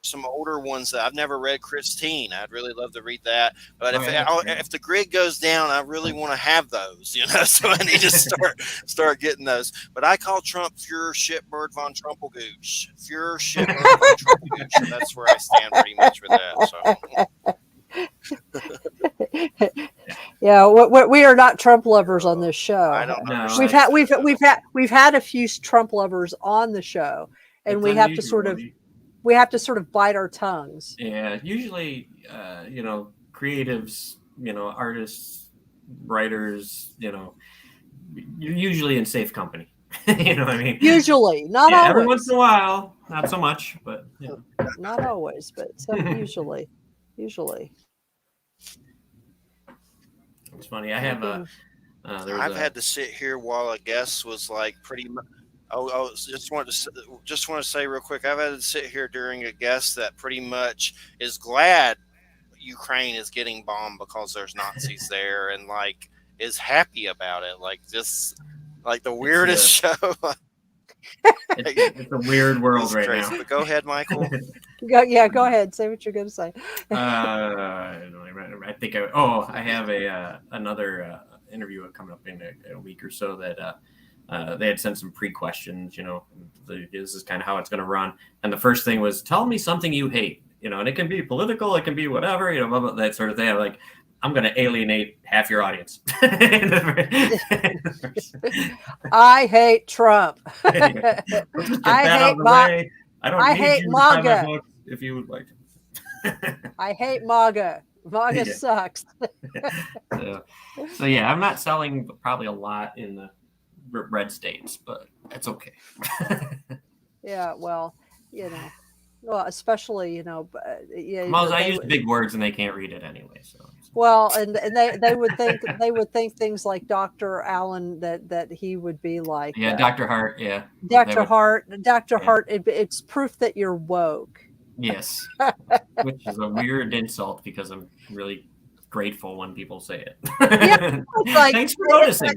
some older ones that I've never read. Christine, I'd really love to read that. But if the grid goes down, I really want to have those, So I need to start getting those. But I call Trump Führer Shitbird von Trumpelgooch. Führer Shitbird von Trumpelgooch. That's where I stand pretty much with that. So. Yeah, we are not Trump lovers on this show. I don't know. We've had a few Trump lovers on the show, and it's we have to sort of bite our tongues. Yeah, usually, creatives, artists, writers, you're usually in safe company. You know what I mean? Usually, not always. Every once in a while, not so much, but not always, but usually. It's funny. I have I've had to sit here while a guest was like pretty much. Just want to say real quick. I've had to sit here during a guest that pretty much is glad Ukraine is getting bombed because there's Nazis there, and like is happy about it. Like this, like the It's weirdest a show. it's a weird world It's right crazy. now. But go ahead, Michael. Go ahead. Say what you're going to say. I think I have another interview coming up in a week or so that they had sent some pre-questions. This is kind of how it's going to run. And the first thing was, tell me something you hate. And it can be political, it can be whatever, blah, blah, that sort of thing. I'm like, I'm going to alienate half your audience. I hate Trump. Let's just get I that out hate of the way. I hate need you to buy my MAGA. book if you would like to. I hate MAGA. MAGA Yeah. sucks. So yeah, I'm not selling probably a lot in the red states, but it's okay. Yeah, well, especially Well, I use big words and they can't read it anyway. So well, and they would think things like Dr. Allen that he would be like Dr. Hart, yeah, Dr. Hart, yeah. Hart. It's proof that you're woke. Yes, which is a weird insult because I'm really grateful when people say it. Yeah, it's like, thanks for noticing.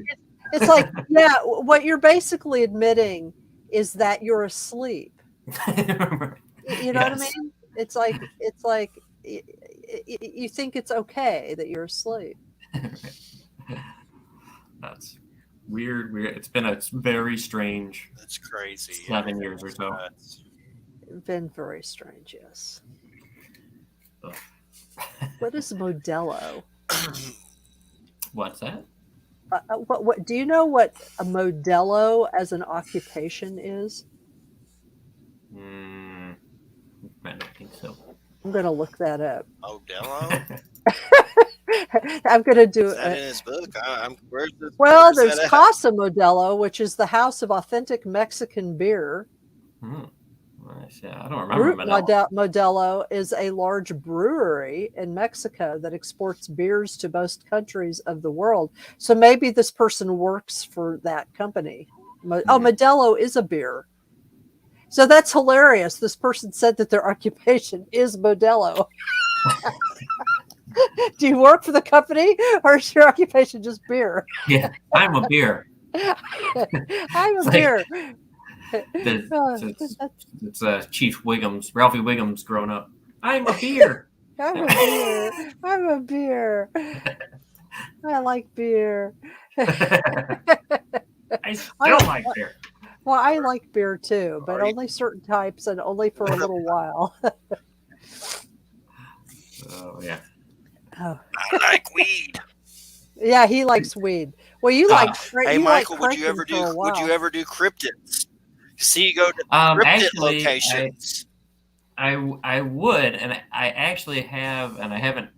It's like, yeah, what you're basically admitting is that you're asleep. You know what I mean? It's like you think it's okay that you're asleep. That's weird. It's been a very strange. That's crazy. 7 years or so. Been very strange, yes. What is Modelo? What's that? What do you know what a Modelo as an occupation is? I don't think so. I'm going to look that up. Modelo? I'm going to do Is that in his book? Well, there's Casa Modelo, which is the house of authentic Mexican beer. I don't remember Modelo. Modelo is a large brewery in Mexico that exports beers to most countries of the world. So maybe this person works for that company. Modelo is a beer. So that's hilarious. This person said that their occupation is Modelo. Do you work for the company or is your occupation just beer? Yeah, I'm a beer. I'm a beer. It's Chief Wiggums, Ralphie Wiggums growing up. I'm a beer. I'm a beer. I'm a beer. I like beer. I still like beer. Well, I like beer too, but only certain types and only for a little while. Oh, yeah. I like weed. Yeah, he likes weed. Well, you like. Hey, Michael, would you ever do cryptids? See, you go to cryptid locations. I would, and I actually have, and I haven't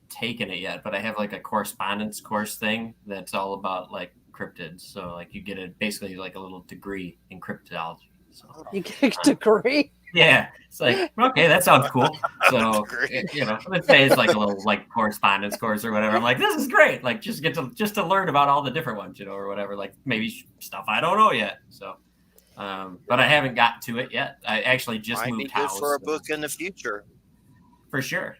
taken it yet, but I have like a correspondence course thing that's all about like cryptids. So like you get basically like a little degree in cryptology. So you get a degree. Yeah, it's like, okay, that sounds cool. So let's say it's like a little like correspondence course or whatever. I'm like, this is great. Like just to learn about all the different ones, or whatever. Like maybe stuff I don't know yet. So, but I haven't got to it yet. I actually just Might moved be good house for a book in the future. For sure.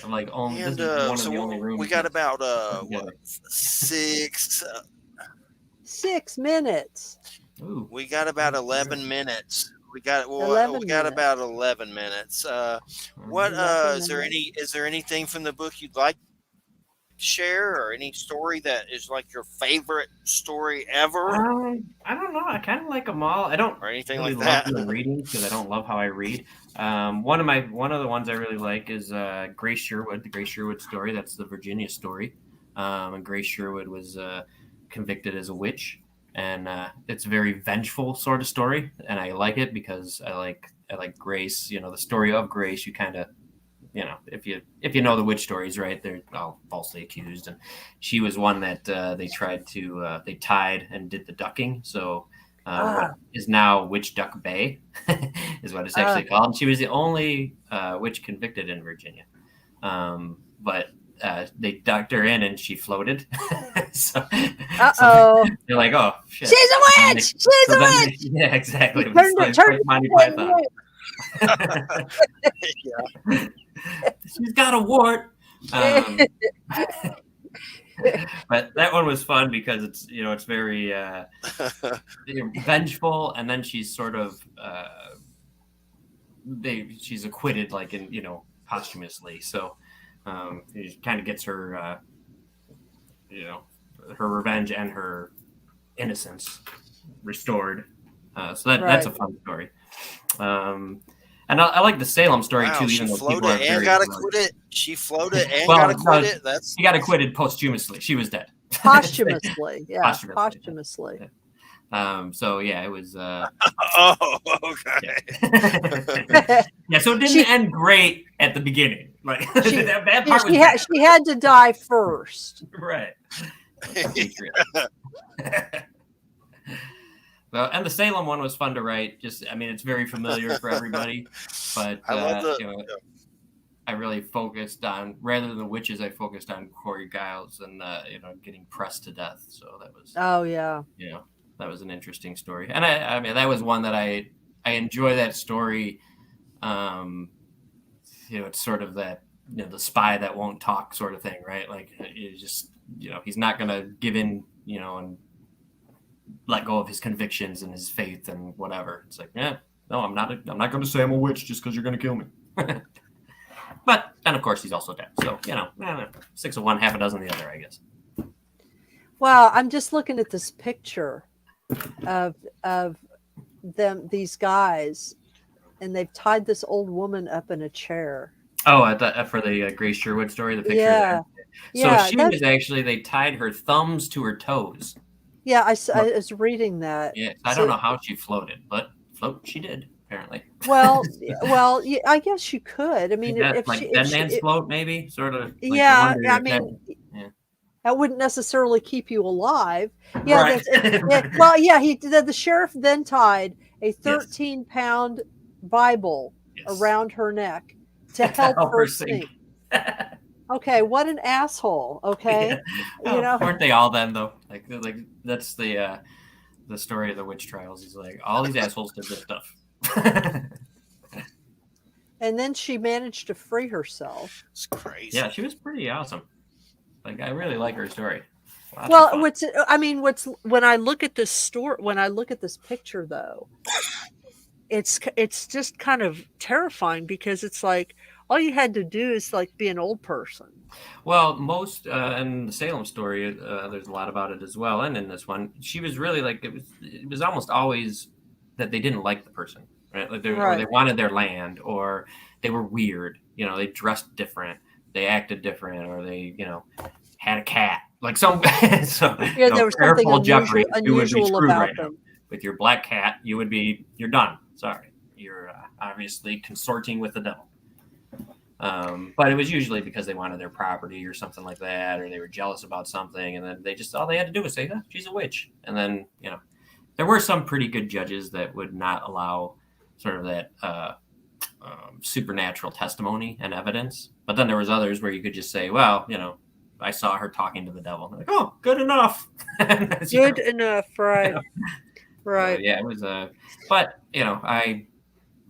I'm like, this is one of the only rooms. We got about 6 minutes. Ooh. We got about 11 minutes. We got about 11 minutes. Is there anything from the book you'd like to share, or any story that is like your favorite story ever? I don't know. I kind of like them all. I don't or anything really like that. love reading because I don't love how I read. One of the ones I really like is Grace Sherwood, the Grace Sherwood story. That's the Virginia story. And Grace Sherwood was convicted as a witch, and it's a very vengeful sort of story, and I like it because I like Grace. The story of Grace. You kind of, if you know the witch stories, right? They're all falsely accused, and she was one that they tried to they tied and did the ducking. So what is now Witch Duck Bay is what it's actually called. And she was the only witch convicted in Virginia. But they ducked her in and she floated. So Uh-oh. they're like, oh shit, She's a witch! She's a witch! yeah, exactly. Turned Monty it Python. Yeah. She's got a wart. But that one was fun because it's very vengeful, and then she's sort of she's acquitted, like posthumously. So she kind of gets her her revenge and her innocence restored. So that's a fun story. And I like the Salem story too, even though people are very got acquitted. She floated and got acquitted. She got acquitted posthumously. She was dead. Posthumously, yeah. Posthumously. So yeah, it was. Oh, okay. Yeah, so it didn't end great at the beginning. Like that part she had to die first. Right. Well, and the Salem one was fun to write. It's very familiar for everybody. But I really focused on, rather than the witches, I focused on Corey Giles and getting pressed to death. So that was. Oh yeah. That was an interesting story, and I mean that was one that I enjoy that story. It's sort of that the spy that won't talk sort of thing, right? Like you just he's not gonna give in, and let go of his convictions and his faith and whatever. It's like, yeah, no, I'm not going to say I'm a witch just because you're going to kill me. But then, of course, he's also dead. So 6 of one, half a dozen of the other, I guess. Well, I'm just looking at this picture of these guys, and they've tied this old woman up in a chair. Oh, I thought for the Grace Sherwood story, the picture. Yeah. So she was actually, they tied her thumbs to her toes. Yeah, I was reading that. Yeah, I don't know how she floated, but float she did, apparently. Well, I guess you could. I mean, if dead man's float, maybe sort of. Yeah, I mean, that wouldn't necessarily keep you alive. Yeah, right. Well, yeah, the sheriff then tied a 13-pound Bible around her neck to help her sink. Okay, what an asshole. Okay, yeah. Weren't they all then though? Like that's the story of the witch trials. He's like, all these assholes did this stuff. And then she managed to free herself. It's crazy. Yeah, she was pretty awesome. Like I really like her story. Well, when I look at this story, when I look at this picture though, it's just kind of terrifying because it's like all you had to do is like be an old person. Well, most in the Salem story, there's a lot about it as well, and in this one, she was really like it was almost always that they didn't like the person, right? Like or they wanted their land, or they were weird. They dressed different, they acted different, or they had a cat. Like there was something unusual about them. With your black cat, you're done. Sorry, you're obviously consorting with the devil. But it was usually because they wanted their property or something like that, or they were jealous about something, and then all they had to do was say, oh, she's a witch. And then, there were some pretty good judges that would not allow sort of that supernatural testimony and evidence. But then there was others where you could just say, well, I saw her talking to the devil. They're like, oh, good enough. Good enough, right. Right. Yeah, it was but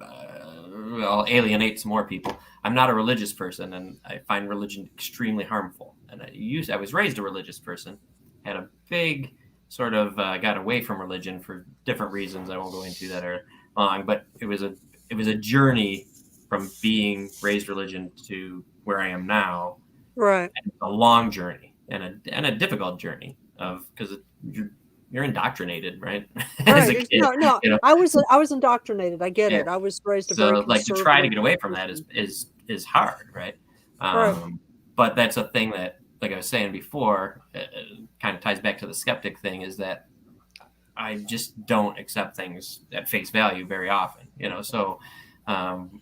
I'll alienate some more people. I'm not a religious person, and I find religion extremely harmful. And I was raised a religious person, had a big sort of got away from religion for different reasons I won't go into that are long, but it was a journey from being raised religion to where I am now. Right. And a long journey and a difficult journey because you're indoctrinated, right? As a kid, no. I was indoctrinated. I get it. I was raised a very to try to get away from that is hard, right? But that's a thing that, like I was saying before, kind of ties back to the skeptic thing, is that I just don't accept things at face value very often, So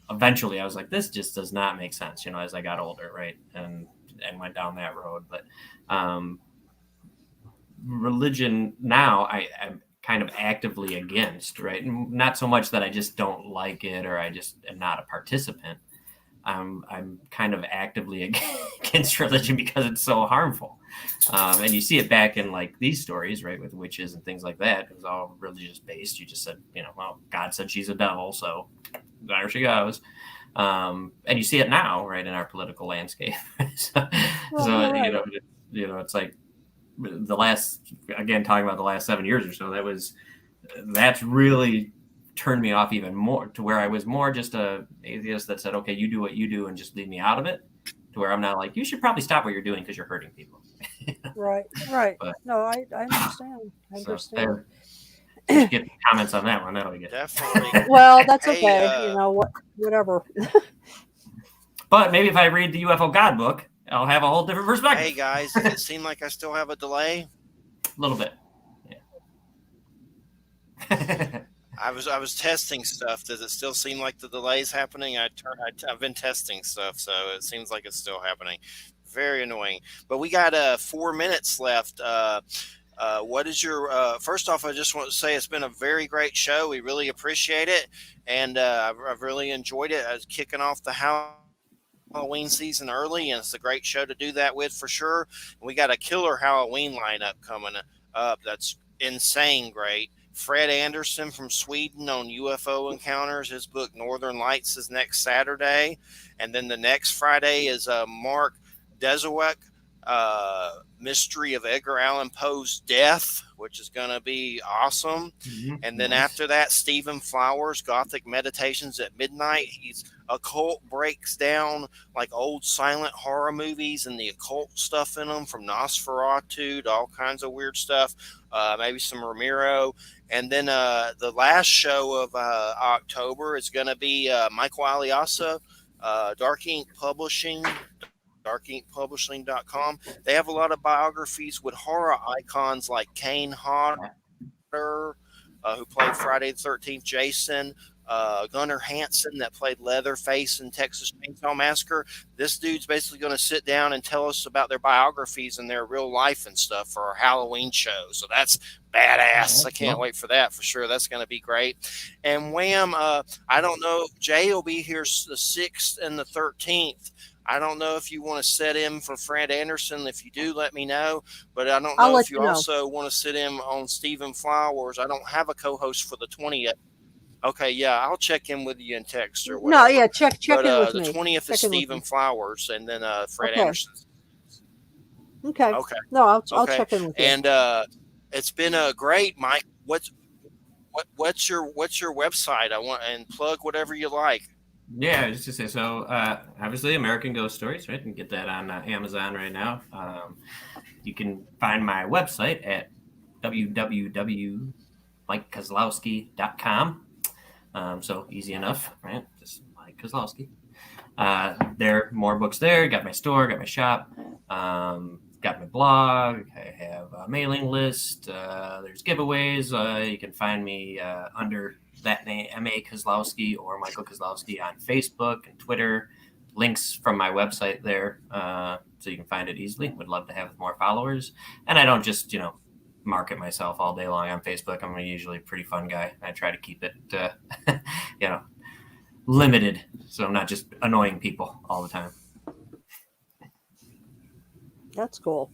eventually, I was like, this just does not make sense, as I got older, right? And went down that road, but. Religion now I'm kind of actively against, right? Not so much that I just don't like it or I just am not a participant, I'm kind of actively against religion because it's so harmful. And you see it back in like these stories, right, with witches and things like that. It was all religious based. You just said, well, God said she's a devil, so there she goes. And you see it now, right, in our political landscape. so right. It's like talking about the last 7 years or so, that's really turned me off even more, to where I was more just a atheist that said, okay, you do what you do and just leave me out of it, to where I'm not like, you should probably stop what you're doing because you're hurting people. Right. But, no, I understand. So just get comments on that one. That'll be good. Definitely. Well, that's okay. Whatever. But maybe if I read the UFO God book, I'll have a whole different perspective. Hey guys, does it seem like I still have a delay? A little bit. Yeah. I was testing stuff. Does it still seem like the delay's happening? I've been testing stuff, so it seems like it's still happening. Very annoying. But we got 4 minutes left. What is your first off, I just want to say it's been a very great show. We really appreciate it, and I've really enjoyed it. I was kicking off the Halloween season early, and it's a great show to do that with for sure. We got a killer Halloween lineup coming up that's insane great. Fred Anderson from Sweden on UFO encounters. His book Northern Lights is next Saturday, and then the next Friday is Mark Dezowek, Mystery of Edgar Allan Poe's Death, which is going to be awesome. Mm-hmm. And then after that, Stephen Flowers, Gothic Meditations at Midnight. He's occult breaks down like old silent horror movies and the occult stuff in them, from Nosferatu to all kinds of weird stuff. Maybe some Romero. And then the last show of October is going to be Michael Aliasa, Dark Ink Publishing, darkinkpublishing.com. They have a lot of biographies with horror icons like Kane Hodder, who played Friday the 13th Jason, Gunnar Hansen that played Leatherface in Texas Chainsaw Massacre. This dude's basically going to sit down and tell us about their biographies and their real life and stuff for our Halloween show. So that's badass. I can't wait for that for sure. That's going to be great. And Wham, I don't know, Jay will be here the 6th and the 13th. I don't know if you want to set him for Fred Anderson. If you do, let me know. But I don't know if you also want to sit him on Stephen Flowers. I don't have a co-host for the 20th. Okay, yeah, I'll check in with you in text or whatever. No, yeah, check in with me. The 20th is Stephen Flowers, and then Fred Anderson. Okay. No, I'll check in with you. And it's been great, Mike. What's your website? I want, and plug whatever you like. Yeah, just to say, so obviously American Ghost Stories, right? You can get that on Amazon right now. You can find my website at www.MikeKozlowski.com. So easy enough, right? Just Mike Kozlowski. There are more books there. Got my store, got my shop, got my blog. I have a mailing list. There's giveaways. You can find me under that name, M.A. Kozlowski or Michael Kozlowski, on Facebook and Twitter. Links from my website there, so you can find it easily. Would love to have more followers. And I don't just, market myself all day long on Facebook. I'm usually a pretty fun guy. I try to keep it, limited, so I'm not just annoying people all the time. That's cool.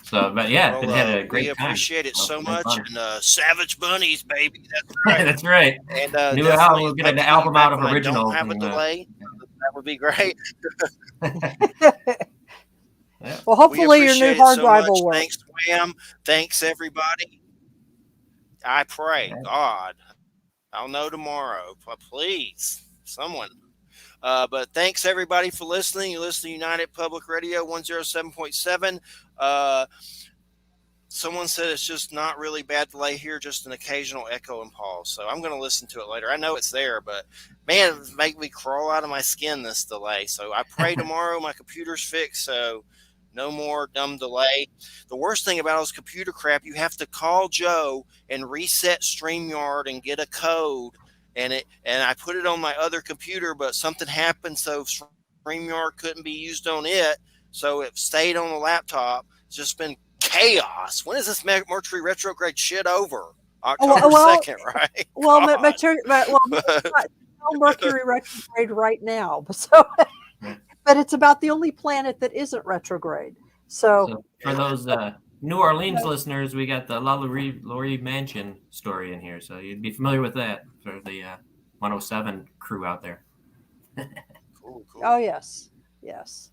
So, but yeah, well, had a great we time. Appreciate it so much. And Savage Bunnies, baby. That's right. That's right. And New album, we'll get an album out of originals. Don't have a delay. That would be great. Yeah. Well, hopefully your new hard drive will work. Thanks, Wham. Thanks, everybody. I pray, God, I'll know tomorrow. Please, someone. But thanks, everybody, for listening. You're listening to United Public Radio 107.7. Someone said it's just not really bad delay here, just an occasional echo and pause. So I'm going to listen to it later. I know it's there, but man, it make me crawl out of my skin, this delay. So I pray tomorrow my computer's fixed, so no more dumb delay. The worst thing about this computer crap, you have to call Joe and reset StreamYard and get a code. And I put it on my other computer, but something happened, so StreamYard couldn't be used on it. So it stayed on the laptop. It's just been chaos. When is this Mercury retrograde shit over? October 2nd, right? Well, no Mercury retrograde right now. So, but it's about the only planet that isn't retrograde. So for those New Orleans listeners, we got the La Laurie Mansion story in here, so you'd be familiar with that for the 107 crew out there. Cool. Oh yes.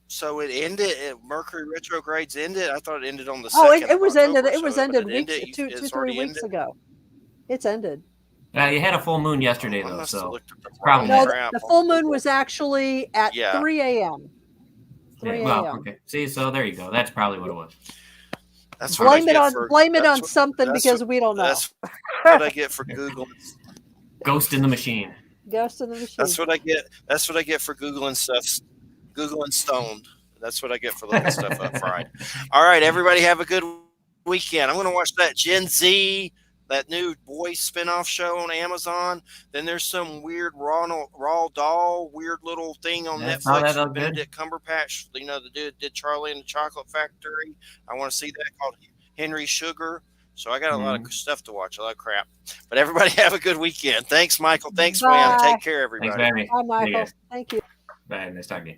So it ended. Mercury retrogrades ended. I thought it ended on the. Oh, 2nd it was of October, ended. It was so ended it weeks, ended. 3 weeks ago. It's ended. You had a full moon yesterday, though, so probably no. The full moon was actually at 3 a.m. 3 a.m. Well, okay. See, so there you go. That's probably what it was. That's blame it on something because we don't know. That's what I get for Googling. Ghost in the machine. Ghost in the machine. That's what I get. That's what I get for Googling stuff. Googling stoned. That's what I get for looking stuff up fried. All right, everybody have a good weekend. I'm going to watch that Gen Z, that new boys spinoff show on Amazon. Then there's some weird raw doll, weird little thing on Netflix with Benedict Cumberbatch. You know, the dude did Charlie and the Chocolate Factory. I want to see that, called Henry Sugar. So I got a lot of stuff to watch, a lot of crap. But everybody have a good weekend. Thanks, Michael. Thanks, Wham. Take care, everybody. Thanks, Bye, Michael. Thank you. Bye. Nice talking to you.